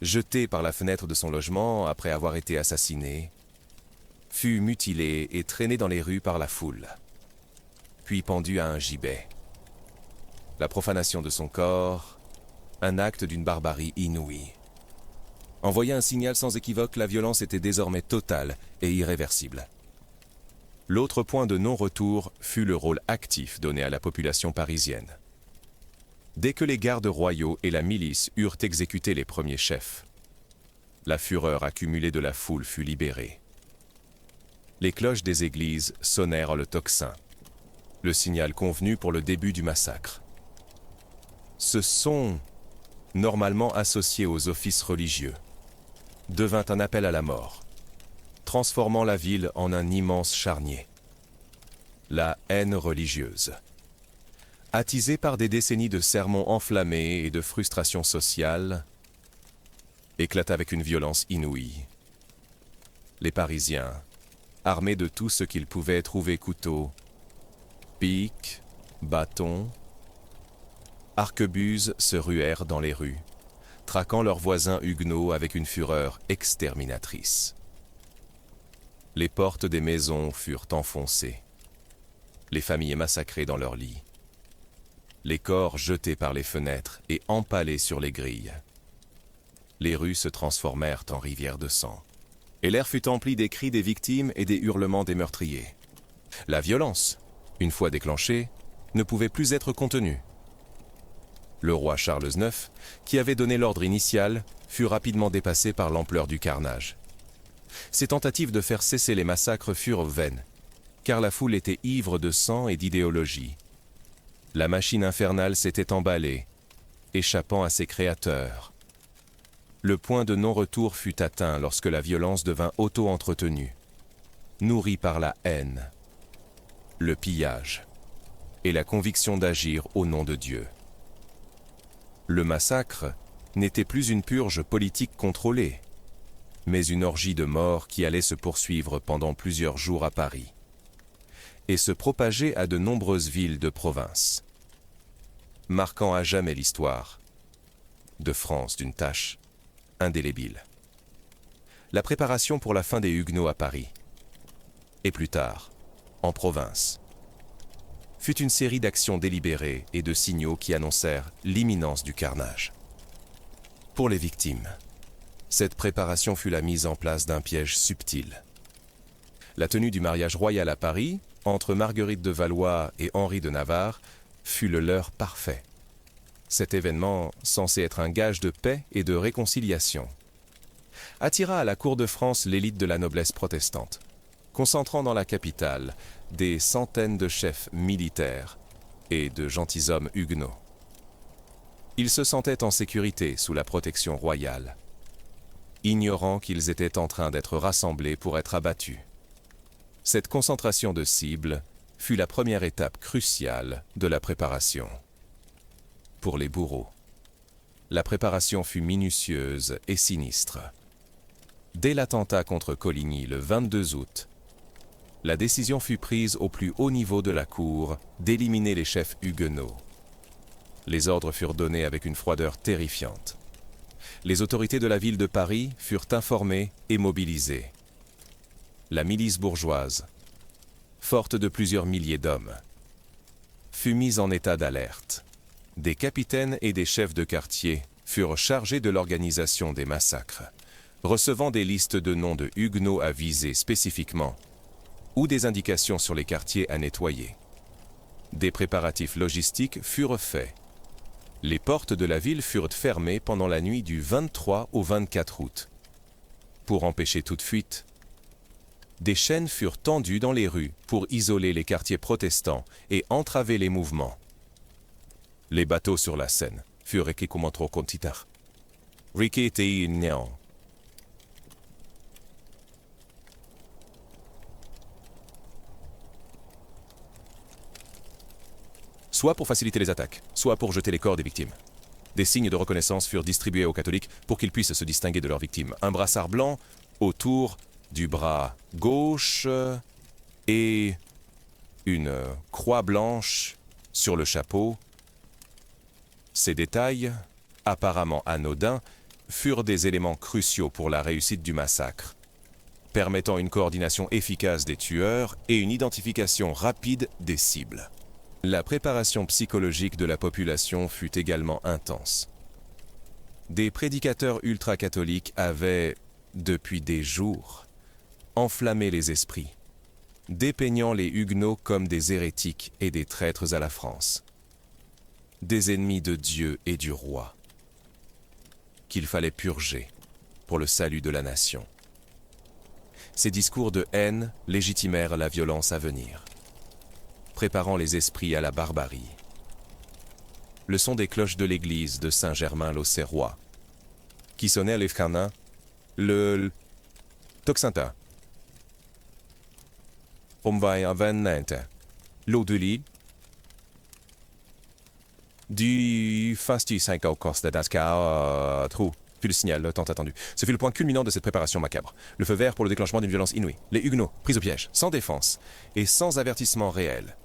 jeté par la fenêtre de son logement après avoir été assassiné, fut mutilé et traîné dans les rues par la foule, puis pendu à un gibet. La profanation de son corps, un acte d'une barbarie inouïe. Envoyait un signal sans équivoque, la violence était désormais totale et irréversible. L'autre point de non-retour fut le rôle actif donné à la population parisienne. Dès que les gardes royaux et la milice eurent exécuté les premiers chefs, la fureur accumulée de la foule fut libérée. Les cloches des églises sonnèrent le tocsin, le signal convenu pour le début du massacre. ce son, normalement associé aux offices religieux, devint un appel à la mort, transformant la ville en un immense charnier. La haine religieuse, attisée par des décennies de sermons enflammés et de frustration sociale, éclata avec une violence inouïe. Les Parisiens, armés de tout ce qu'ils pouvaient trouver, couteaux, piques, bâtons, arquebuses, se ruèrent dans les rues, traquant leurs voisins huguenots avec une fureur exterminatrice. Les portes des maisons furent enfoncées, les familles massacrées dans leurs lits, les corps jetés par les fenêtres et empalés sur les grilles. Les rues se transformèrent en rivières de sang, et l'air fut empli des cris des victimes et des hurlements des meurtriers. La violence, une fois déclenchée, ne pouvait plus être contenue. Le roi Charles IX, qui avait donné l'ordre initial, fut rapidement dépassé par l'ampleur du carnage. Ses tentatives de faire cesser les massacres furent vaines, car la foule était ivre de sang et d'idéologie. La machine infernale s'était emballée, échappant à ses créateurs. Le point de non-retour fut atteint lorsque la violence devint auto-entretenue, nourrie par la haine, le pillage et la conviction d'agir au nom de Dieu. Le massacre n'était plus une purge politique contrôlée, mais une orgie de mort qui allait se poursuivre pendant plusieurs jours à Paris et se propager à de nombreuses villes de province, marquant à jamais l'histoire de France d'une tache indélébile. La préparation pour la fin des Huguenots à Paris, et plus tard, en province, fut une série d'actions délibérées et de signaux qui annoncèrent l'imminence du carnage. Pour les victimes, cette préparation fut la mise en place d'un piège subtil. La tenue du mariage royal à Paris, entre Marguerite de Valois et Henri de Navarre, fut le leurre parfait. Cet événement, censé être un gage de paix et de réconciliation, attira à la cour de France l'élite de la noblesse protestante, concentrant dans la capitale des centaines de chefs militaires et de gentilshommes huguenots. Ils se sentaient en sécurité sous la protection royale, ignorant qu'ils étaient en train d'être rassemblés pour être abattus. Cette concentration de cibles fut la première étape cruciale de la préparation. Pour les bourreaux, la préparation fut minutieuse et sinistre. Dès l'attentat contre Coligny le 22 août, la décision fut prise au plus haut niveau de la cour d'éliminer les chefs huguenots. Les ordres furent donnés avec une froideur terrifiante. Les autorités de la ville de Paris furent informées et mobilisées. La milice bourgeoise, forte de plusieurs milliers d'hommes, fut mise en état d'alerte. Des capitaines et des chefs de quartier furent chargés de l'organisation des massacres, recevant des listes de noms de huguenots à viser spécifiquement ou des indications sur les quartiers à nettoyer. Des préparatifs logistiques furent faits. Les portes de la ville furent fermées pendant la nuit du 23 au 24 août. Pour empêcher toute fuite, des chaînes furent tendues dans les rues pour isoler les quartiers protestants et entraver les mouvements. Les bateaux sur la Seine furent recontitar. Soit pour faciliter les attaques, soit pour jeter les corps des victimes. Des signes de reconnaissance furent distribués aux catholiques pour qu'ils puissent se distinguer de leurs victimes. Un brassard blanc autour du bras gauche et une croix blanche sur le chapeau. Ces détails, apparemment anodins, furent des éléments cruciaux pour la réussite du massacre, permettant une coordination efficace des tueurs et une identification rapide des cibles. La préparation psychologique de la population fut également intense. Des prédicateurs ultra-catholiques avaient, depuis des jours, enflammé les esprits, dépeignant les Huguenots comme des hérétiques et des traîtres à la France, des ennemis de Dieu et du roi, qu'il fallait purger pour le salut de la nation. Ces discours de haine légitimèrent la violence à venir, préparant les esprits à la barbarie. le son des cloches de l'église de Saint-Germain-l'Auxerrois, qui sonnait à l'Efkana, le Toxinta. Omvai avvenente, l'Oduli, du Fasti 5 au Costa d'Asca, trou, fut le signal tant attendu. Ce fut le point culminant de cette préparation macabre. Le feu vert pour le déclenchement d'une violence inouïe. Les Huguenots, pris au piège, sans défense et sans avertissement réel,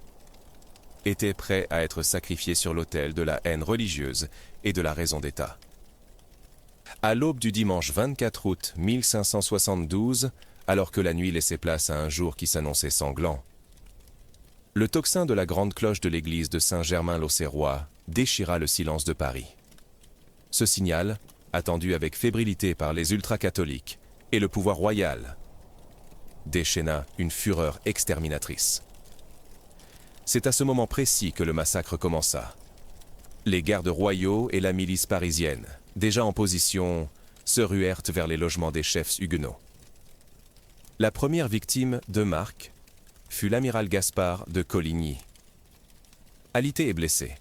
étaient prêts à être sacrifiés sur l'autel de la haine religieuse et de la raison d'État. À l'aube du dimanche 24 août 1572, alors que la nuit laissait place à un jour qui s'annonçait sanglant, le tocsin de la grande cloche de l'église de Saint-Germain-l'Auxerrois déchira le silence de Paris. Ce signal, attendu avec fébrilité par les ultra-catholiques et le pouvoir royal, déchaîna une fureur exterminatrice. C'est à ce moment précis que le massacre commença. Les gardes royaux et la milice parisienne, déjà en position, se ruèrent vers les logements des chefs huguenots. La première victime de marque fut l'amiral Gaspard de Coligny. Alité est blessé.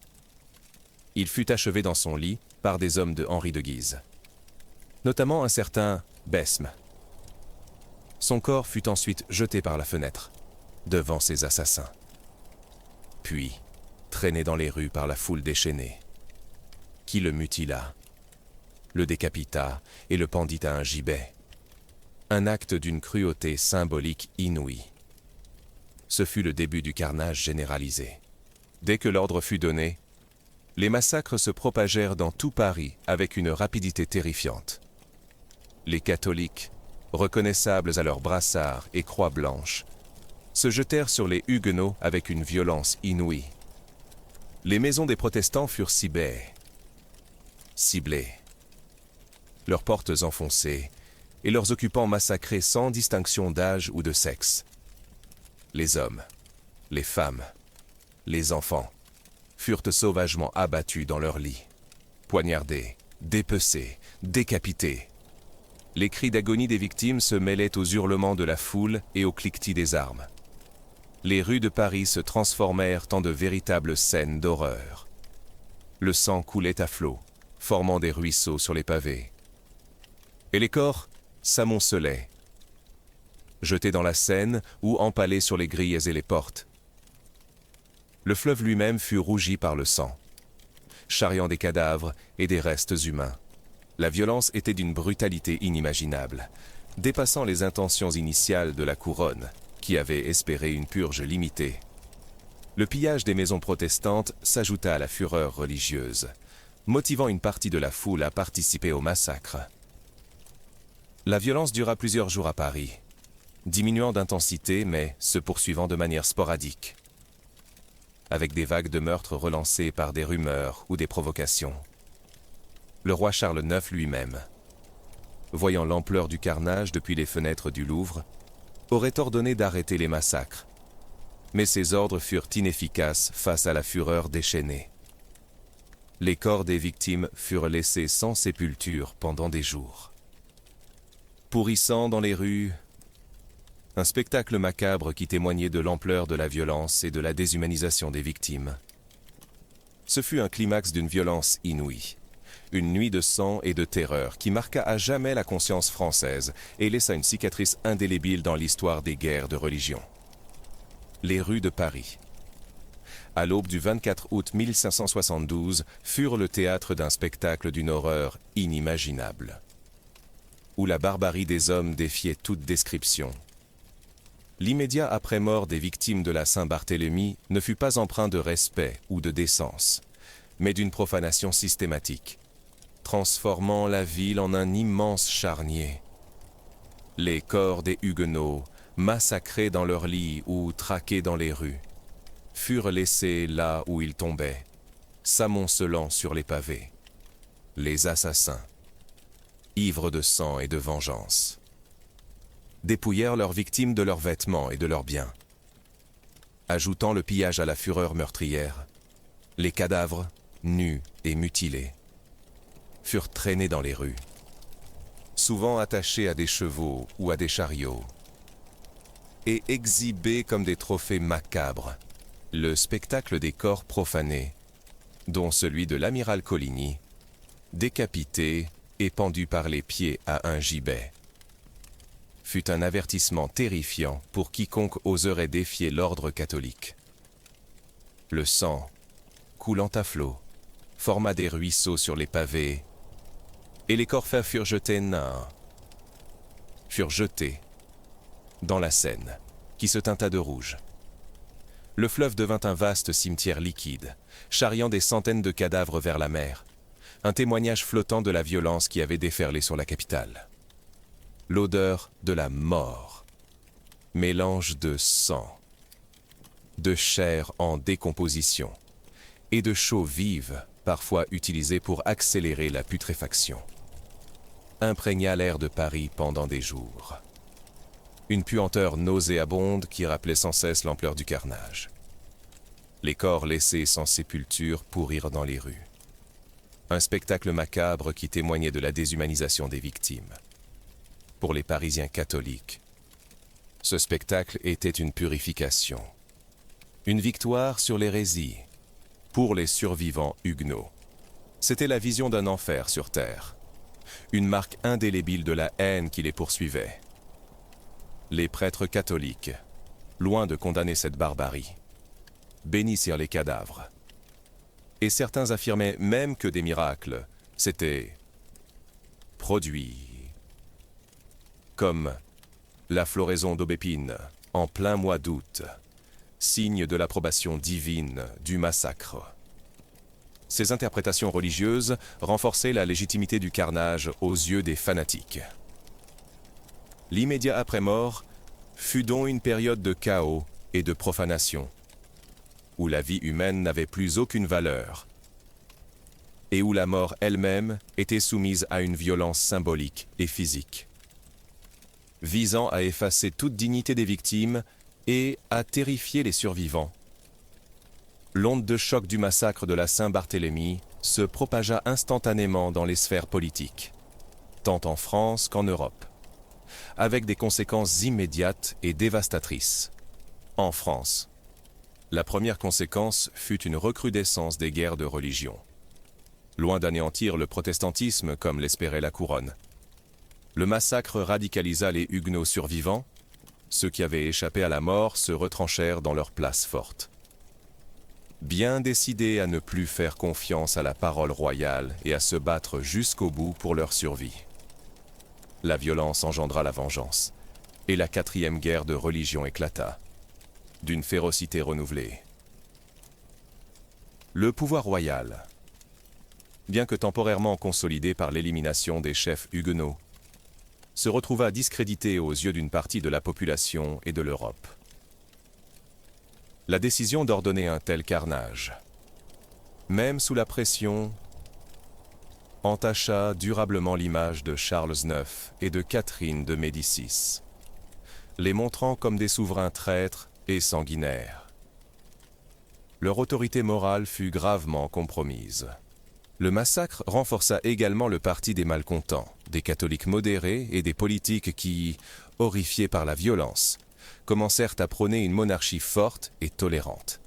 Il fut achevé dans son lit par des hommes de Henri de Guise, notamment un certain Besme. Son corps fut ensuite jeté par la fenêtre, devant ses assassins, puis traîné dans les rues par la foule déchaînée, qui le mutila, le décapita et le pendit à un gibet. Un acte d'une cruauté symbolique inouïe. Ce fut le début du carnage généralisé. Dès que l'ordre fut donné, les massacres se propagèrent dans tout Paris avec une rapidité terrifiante. Les catholiques, reconnaissables à leurs brassards et croix blanches, se jetèrent sur les Huguenots avec une violence inouïe. Les maisons des protestants furent ciblées, leurs portes enfoncées et leurs occupants massacrés sans distinction d'âge ou de sexe. Les hommes, les femmes, les enfants furent sauvagement abattus dans leurs lits, poignardés, dépecés, décapités. Les cris d'agonie des victimes se mêlaient aux hurlements de la foule et au cliquetis des armes. Les rues de Paris se transformèrent en de véritables scènes d'horreur. Le sang coulait à flots, formant des ruisseaux sur les pavés. Et les corps s'amoncelaient, jetés dans la Seine ou empalés sur les grilles et les portes. Le fleuve lui-même fut rougi par le sang, charriant des cadavres et des restes humains. La violence était d'une brutalité inimaginable, dépassant les intentions initiales de la couronne, qui avait espéré une purge limitée. Le pillage des maisons protestantes s'ajouta à la fureur religieuse, motivant une partie de la foule à participer au massacre. La violence dura plusieurs jours à Paris, diminuant d'intensité mais se poursuivant de manière sporadique, avec des vagues de meurtres relancées par des rumeurs ou des provocations. Le roi Charles IX lui-même, voyant l'ampleur du carnage depuis les fenêtres du Louvre, aurait ordonné d'arrêter les massacres, mais ces ordres furent inefficaces face à la fureur déchaînée. Les corps des victimes furent laissés sans sépulture pendant des jours. Pourrissant dans les rues, un spectacle macabre qui témoignait de l'ampleur de la violence et de la déshumanisation des victimes. Ce fut un climax d'une violence inouïe, une nuit de sang et de terreur qui marqua à jamais la conscience française et laissa une cicatrice indélébile dans l'histoire des guerres de religion. Les rues de Paris, à l'aube du 24 août 1572, furent le théâtre d'un spectacle d'une horreur inimaginable, où la barbarie des hommes défiait toute description. L'immédiat après-mort des victimes de la Saint-Barthélemy ne fut pas empreint de respect ou de décence, mais d'une profanation systématique, transformant la ville en un immense charnier. Les corps des Huguenots, massacrés dans leurs lits ou traqués dans les rues, furent laissés là où ils tombaient, s'amoncelant sur les pavés. Les assassins, ivres de sang et de vengeance, dépouillèrent leurs victimes de leurs vêtements et de leurs biens. Ajoutant le pillage à la fureur meurtrière, les cadavres, nus et mutilés, furent traînés dans les rues, souvent attachés à des chevaux ou à des chariots, et exhibés comme des trophées macabres. Le spectacle des corps profanés dont celui de l'amiral Coligny, décapité et pendu par les pieds à un gibet, fut un avertissement terrifiant pour quiconque oserait défier l'ordre catholique. Le sang, coulant à flots, forma des ruisseaux sur les pavés, et les corps furent jetés dans la Seine, qui se teinta de rouge. Le fleuve devint un vaste cimetière liquide, charriant des centaines de cadavres vers la mer, un témoignage flottant de la violence qui avait déferlé sur la capitale. L'odeur de la mort, mélange de sang, de chair en décomposition et de chaux vives, parfois utilisées pour accélérer la putréfaction, imprégna l'air de Paris pendant des jours. Une puanteur nauséabonde qui rappelait sans cesse l'ampleur du carnage. Les corps laissés sans sépulture pourrirent dans les rues. Un spectacle macabre qui témoignait de la déshumanisation des victimes. Pour les Parisiens catholiques, ce spectacle était une purification, une victoire sur l'hérésie. Pour les survivants huguenots, c'était la vision d'un enfer sur terre, une marque indélébile de la haine qui les poursuivait. Les prêtres catholiques, loin de condamner cette barbarie, bénissirent les cadavres. Et certains affirmaient même que des miracles s'étaient produits, comme la floraison d'aubépines en plein mois d'août, signe de l'approbation divine du massacre. Ces interprétations religieuses renforçaient la légitimité du carnage aux yeux des fanatiques. L'immédiat après-mort fut donc une période de chaos et de profanation, où la vie humaine n'avait plus aucune valeur, et où la mort elle-même était soumise à une violence symbolique et physique, visant à effacer toute dignité des victimes et à terrifier les survivants. L'onde de choc du massacre de la Saint-Barthélemy se propagea instantanément dans les sphères politiques, tant en France qu'en Europe, avec des conséquences immédiates et dévastatrices. En France, la première conséquence fut une recrudescence des guerres de religion. Loin d'anéantir le protestantisme comme l'espérait la couronne, le massacre radicalisa les huguenots survivants. Ceux qui avaient échappé à la mort se retranchèrent dans leurs places fortes, bien décidés à ne plus faire confiance à la parole royale et à se battre jusqu'au bout pour leur survie. La violence engendra la vengeance, et la quatrième guerre de religion éclata, d'une férocité renouvelée. Le pouvoir royal, bien que temporairement consolidé par l'élimination des chefs huguenots, se retrouva discrédité aux yeux d'une partie de la population et de l'Europe. La décision d'ordonner un tel carnage, même sous la pression, entacha durablement l'image de Charles IX et de Catherine de Médicis, les montrant comme des souverains traîtres et sanguinaires. Leur autorité morale fut gravement compromise. Le massacre renforça également le parti des malcontents, des catholiques modérés et des politiques qui, horrifiés par la violence, commencèrent à prôner une monarchie forte et tolérante,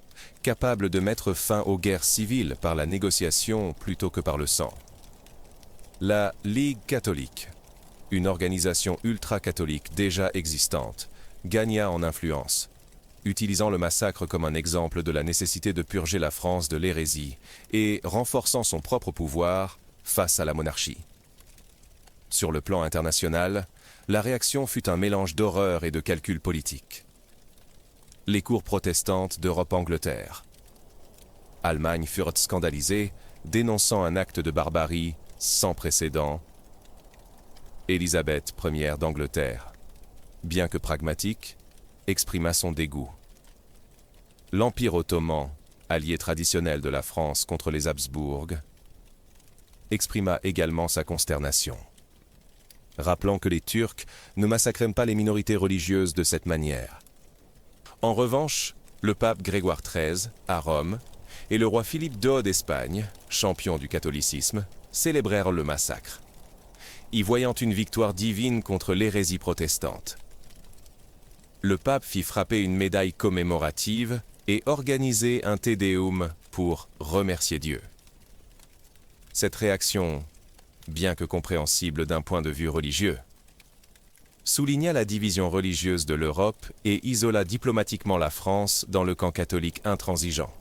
capable de mettre fin aux guerres civiles par la négociation plutôt que par le sang. La Ligue catholique, une organisation ultra-catholique déjà existante, gagna en influence, utilisant le massacre comme un exemple de la nécessité de purger la France de l'hérésie et renforçant son propre pouvoir face à la monarchie. Sur le plan international, la réaction fut un mélange d'horreur et de calculs politiques. Les cours protestantes d'Europe-Angleterre. Allemagne furent scandalisées, dénonçant un acte de barbarie sans précédent. Élisabeth Ière d'Angleterre, bien que pragmatique, exprima son dégoût. L'Empire ottoman, allié traditionnel de la France contre les Habsbourg, exprima également sa consternation, rappelant que les Turcs ne massacraient pas les minorités religieuses de cette manière. En revanche, le pape Grégoire XIII, à Rome, et le roi Philippe II d'Espagne, champion du catholicisme, célébrèrent le massacre, y voyant une victoire divine contre l'hérésie protestante. Le pape fit frapper une médaille commémorative et organiser un Te Deum pour remercier Dieu. Cette réaction, bien que compréhensible d'un point de vue religieux, souligna la division religieuse de l'Europe et isola diplomatiquement la France dans le camp catholique intransigeant.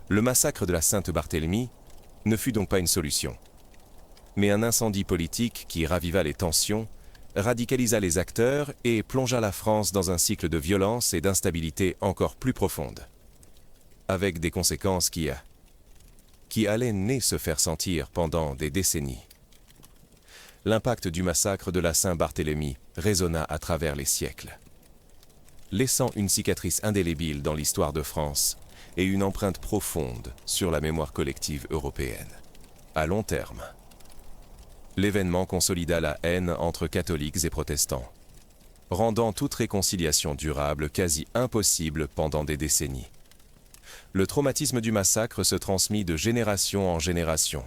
Le massacre de la Sainte-Barthélemy ne fut donc pas une solution, mais un incendie politique qui raviva les tensions, radicalisa les acteurs et plongea la France dans un cycle de violence et d'instabilité encore plus profonde, avec des conséquences qui allaient se faire sentir pendant des décennies. L'impact du massacre de la Saint-Barthélemy résonna à travers les siècles, laissant une cicatrice indélébile dans l'histoire de France et une empreinte profonde sur la mémoire collective européenne. À long terme, l'événement consolida la haine entre catholiques et protestants, rendant toute réconciliation durable quasi impossible pendant des décennies. Le traumatisme du massacre se transmit de génération en génération,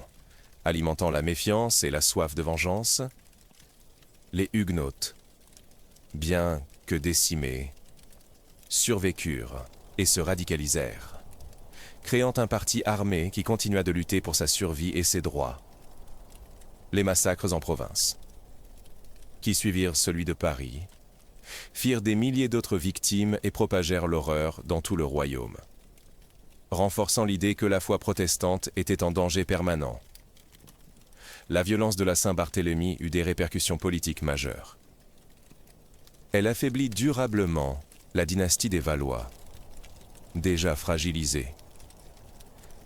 alimentant la méfiance et la soif de vengeance. Les Huguenots, bien que décimés, survécurent et se radicalisèrent, créant un parti armé qui continua de lutter pour sa survie et ses droits. Les massacres en province, qui suivirent celui de Paris, firent des milliers d'autres victimes et propagèrent l'horreur dans tout le royaume, renforçant l'idée que la foi protestante était en danger permanent. La violence de la Saint-Barthélemy eut des répercussions politiques majeures. Elle affaiblit durablement la dynastie des Valois, déjà fragilisée.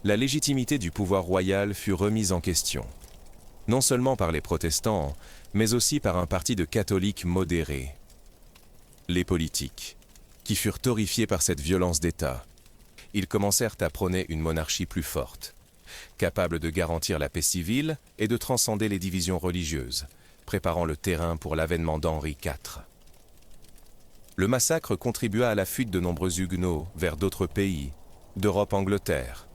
La légitimité du pouvoir royal fut remise en question, non seulement par les protestants, mais aussi par un parti de catholiques modérés. Les politiques, qui furent horrifiés par cette violence d'État, ils commencèrent à prôner une monarchie plus forte, capable de garantir la paix civile et de transcender les divisions religieuses, préparant le terrain pour l'avènement d'Henri IV. Le massacre contribua à la fuite de nombreux Huguenots vers d'autres pays, d'Europe-Angleterre,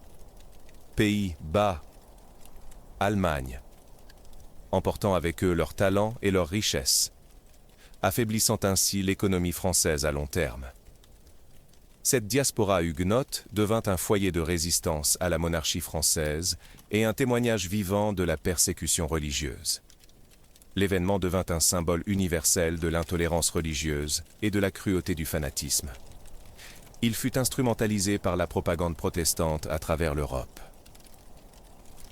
Pays-Bas, Allemagne, emportant avec eux leurs talents et leurs richesses, affaiblissant ainsi l'économie française à long terme. Cette diaspora huguenote devint un foyer de résistance à la monarchie française et un témoignage vivant de la persécution religieuse. L'événement devint un symbole universel de l'intolérance religieuse et de la cruauté du fanatisme. Il fut instrumentalisé par la propagande protestante à travers l'Europe,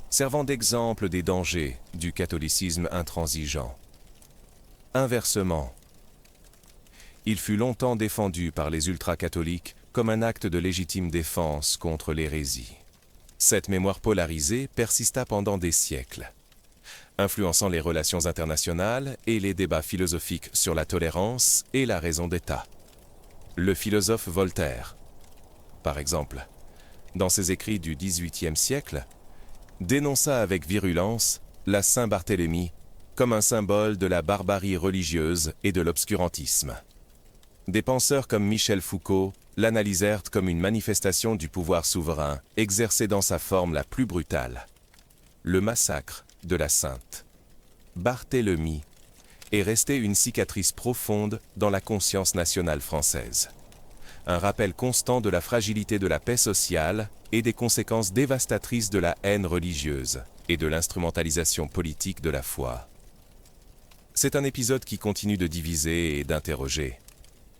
servant d'exemple des dangers du catholicisme intransigeant. Inversement, il fut longtemps défendu par les ultra-catholiques comme un acte de légitime défense contre l'hérésie. Cette mémoire polarisée persista pendant des siècles, influençant les relations internationales et les débats philosophiques sur la tolérance et la raison d'État. Le philosophe Voltaire, par exemple, dans ses écrits du XVIIIe siècle, dénonça avec virulence la Saint-Barthélemy comme un symbole de la barbarie religieuse et de l'obscurantisme. Des penseurs comme Michel Foucault l'analysèrent comme une manifestation du pouvoir souverain exercé dans sa forme la plus brutale. Le massacre de la Sainte-Barthélemy est resté une cicatrice profonde dans la conscience nationale française. Un rappel constant de la fragilité de la paix sociale et des conséquences dévastatrices de la haine religieuse et de l'instrumentalisation politique de la foi. C'est un épisode qui continue de diviser et d'interroger,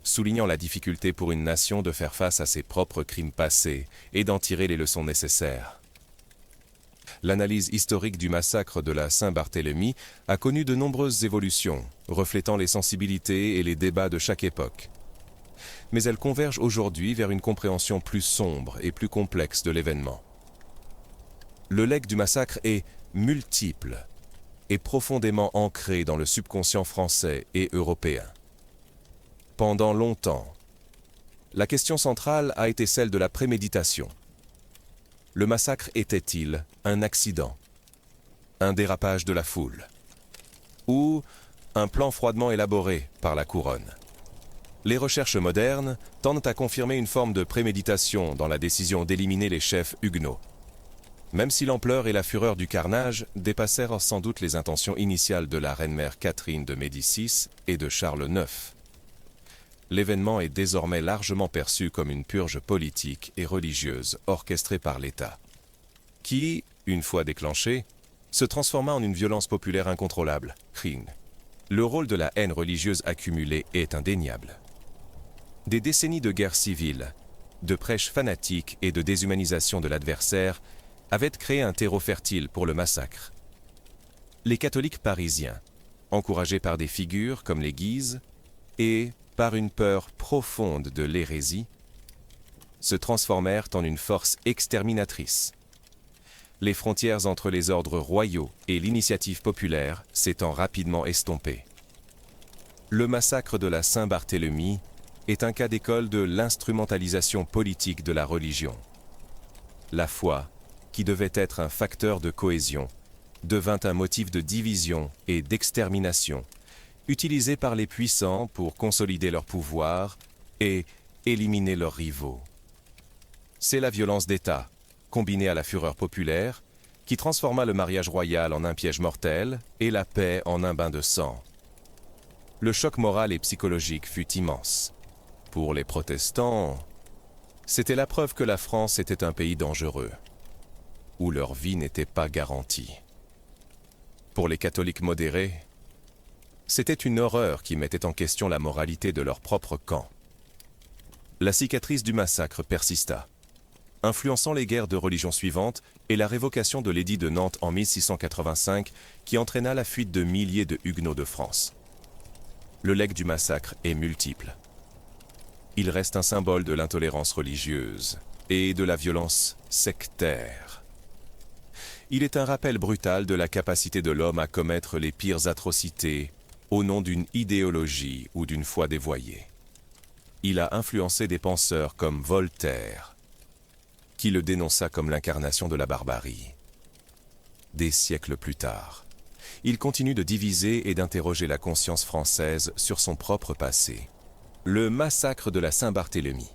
soulignant la difficulté pour une nation de faire face à ses propres crimes passés et d'en tirer les leçons nécessaires. L'analyse historique du massacre de la Saint-Barthélemy a connu de nombreuses évolutions, reflétant les sensibilités et les débats de chaque époque. Mais elles convergent aujourd'hui vers une compréhension plus sombre et plus complexe de l'événement. Le legs du massacre est multiple et profondément ancré dans le subconscient français et européen. Pendant longtemps, la question centrale a été celle de la préméditation. Le massacre était-il un accident, un dérapage de la foule, ou un plan froidement élaboré par la couronne? Les recherches modernes tendent à confirmer une forme de préméditation dans la décision d'éliminer les chefs huguenots, même si l'ampleur et la fureur du carnage dépassèrent sans doute les intentions initiales de la reine-mère Catherine de Médicis et de Charles IX. L'événement est désormais largement perçu comme une purge politique et religieuse orchestrée par l'État, qui, une fois déclenchée, se transforma en une violence populaire incontrôlable, Krieg. Le rôle de la haine religieuse accumulée est indéniable. Des décennies de guerre civile, de prêches fanatiques et de déshumanisation de l'adversaire avaient créé un terreau fertile pour le massacre. Les catholiques parisiens, encouragés par des figures comme les Guises et par une peur profonde de l'hérésie, se transformèrent en une force exterminatrice. Les frontières entre les ordres royaux et l'initiative populaire s'étant rapidement estompées. Le massacre de la Saint-Barthélemy est un cas d'école de l'instrumentalisation politique de la religion. La foi, qui devait être un facteur de cohésion, devint un motif de division et d'extermination, utilisé par les puissants pour consolider leur pouvoir et éliminer leurs rivaux. C'est la violence d'État, combinée à la fureur populaire, qui transforma le mariage royal en un piège mortel et la paix en un bain de sang. Le choc moral et psychologique fut immense. Pour les protestants, c'était la preuve que la France était un pays dangereux, où leur vie n'était pas garantie. Pour les catholiques modérés, c'était une horreur qui mettait en question la moralité de leur propre camp. La cicatrice du massacre persista, influençant les guerres de religion suivantes et la révocation de l'édit de Nantes en 1685 qui entraîna la fuite de milliers de Huguenots de France. Le legs du massacre est multiple. Il reste un symbole de l'intolérance religieuse et de la violence sectaire. Il est un rappel brutal de la capacité de l'homme à commettre les pires atrocités au nom d'une idéologie ou d'une foi dévoyée. Il a influencé des penseurs comme Voltaire, qui le dénonça comme l'incarnation de la barbarie. Des siècles plus tard, il continue de diviser et d'interroger la conscience française sur son propre passé. Le massacre de la Saint-Barthélemy,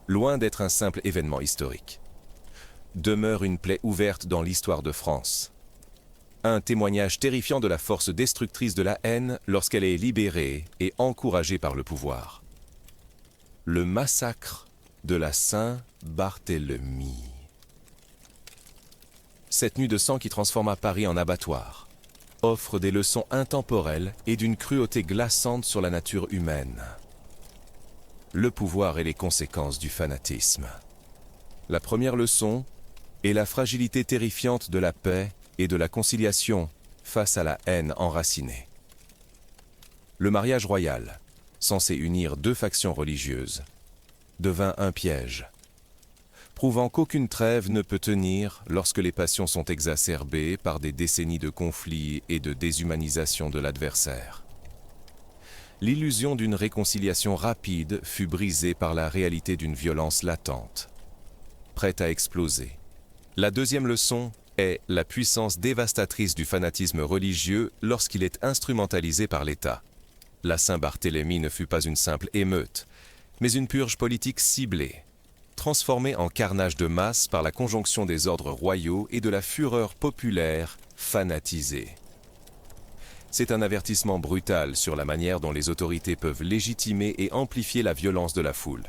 loin d'être un simple événement historique, demeure une plaie ouverte dans l'histoire de France. Un témoignage terrifiant de la force destructrice de la haine lorsqu'elle est libérée et encouragée par le pouvoir. Le massacre de la Saint-Barthélemy. Cette nuit de sang qui transforma Paris en abattoir offre des leçons intemporelles et d'une cruauté glaçante sur la nature humaine. Le pouvoir et les conséquences du fanatisme. La première leçon est la fragilité terrifiante de la paix et de la conciliation face à la haine enracinée. Le mariage royal, censé unir deux factions religieuses, devint un piège, prouvant qu'aucune trêve ne peut tenir lorsque les passions sont exacerbées par des décennies de conflits et de déshumanisation de l'adversaire. L'illusion d'une réconciliation rapide fut brisée par la réalité d'une violence latente, prête à exploser. La deuxième leçon est la puissance dévastatrice du fanatisme religieux lorsqu'il est instrumentalisé par l'État. La Saint-Barthélemy ne fut pas une simple émeute, mais une purge politique ciblée, transformée en carnage de masse par la conjonction des ordres royaux et de la fureur populaire fanatisée. C'est un avertissement brutal sur la manière dont les autorités peuvent légitimer et amplifier la violence de la foule,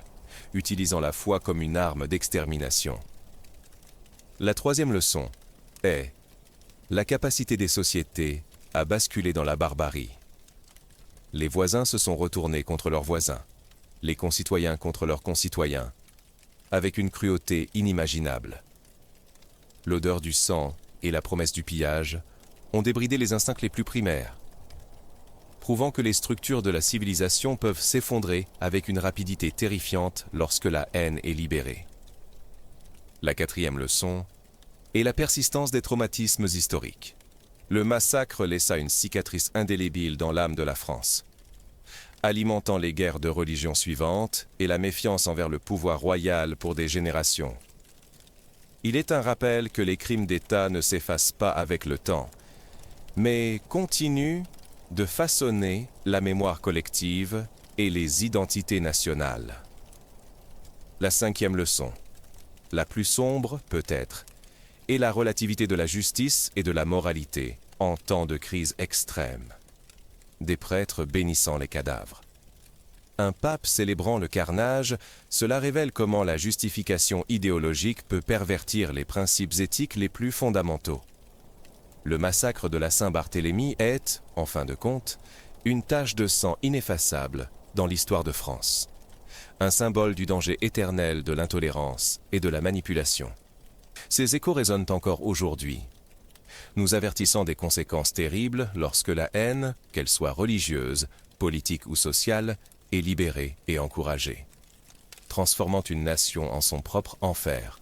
utilisant la foi comme une arme d'extermination. La troisième leçon est la capacité des sociétés à basculer dans la barbarie. Les voisins se sont retournés contre leurs voisins, les concitoyens contre leurs concitoyens, avec une cruauté inimaginable. L'odeur du sang et la promesse du pillage ont débridé les instincts les plus primaires, prouvant que les structures de la civilisation peuvent s'effondrer avec une rapidité terrifiante lorsque la haine est libérée. La quatrième leçon est la persistance des traumatismes historiques. Le massacre laissa une cicatrice indélébile dans l'âme de la France, alimentant les guerres de religion suivantes et la méfiance envers le pouvoir royal pour des générations. Il est un rappel que les crimes d'État ne s'effacent pas avec le temps, mais continuent de façonner la mémoire collective et les identités nationales. La cinquième leçon, la plus sombre peut-être, est la relativité de la justice et de la moralité en temps de crise extrême. Des prêtres bénissant les cadavres. un pape célébrant le carnage, cela révèle comment la justification idéologique peut pervertir les principes éthiques les plus fondamentaux. Le massacre de la Saint-Barthélemy est, en fin de compte, une tache de sang ineffaçable dans l'histoire de France. Un symbole du danger éternel de l'intolérance et de la manipulation. Ces échos résonnent encore aujourd'hui, nous avertissant des conséquences terribles lorsque la haine, qu'elle soit religieuse, politique ou sociale, est libérée et encouragée, transformant une nation en son propre enfer.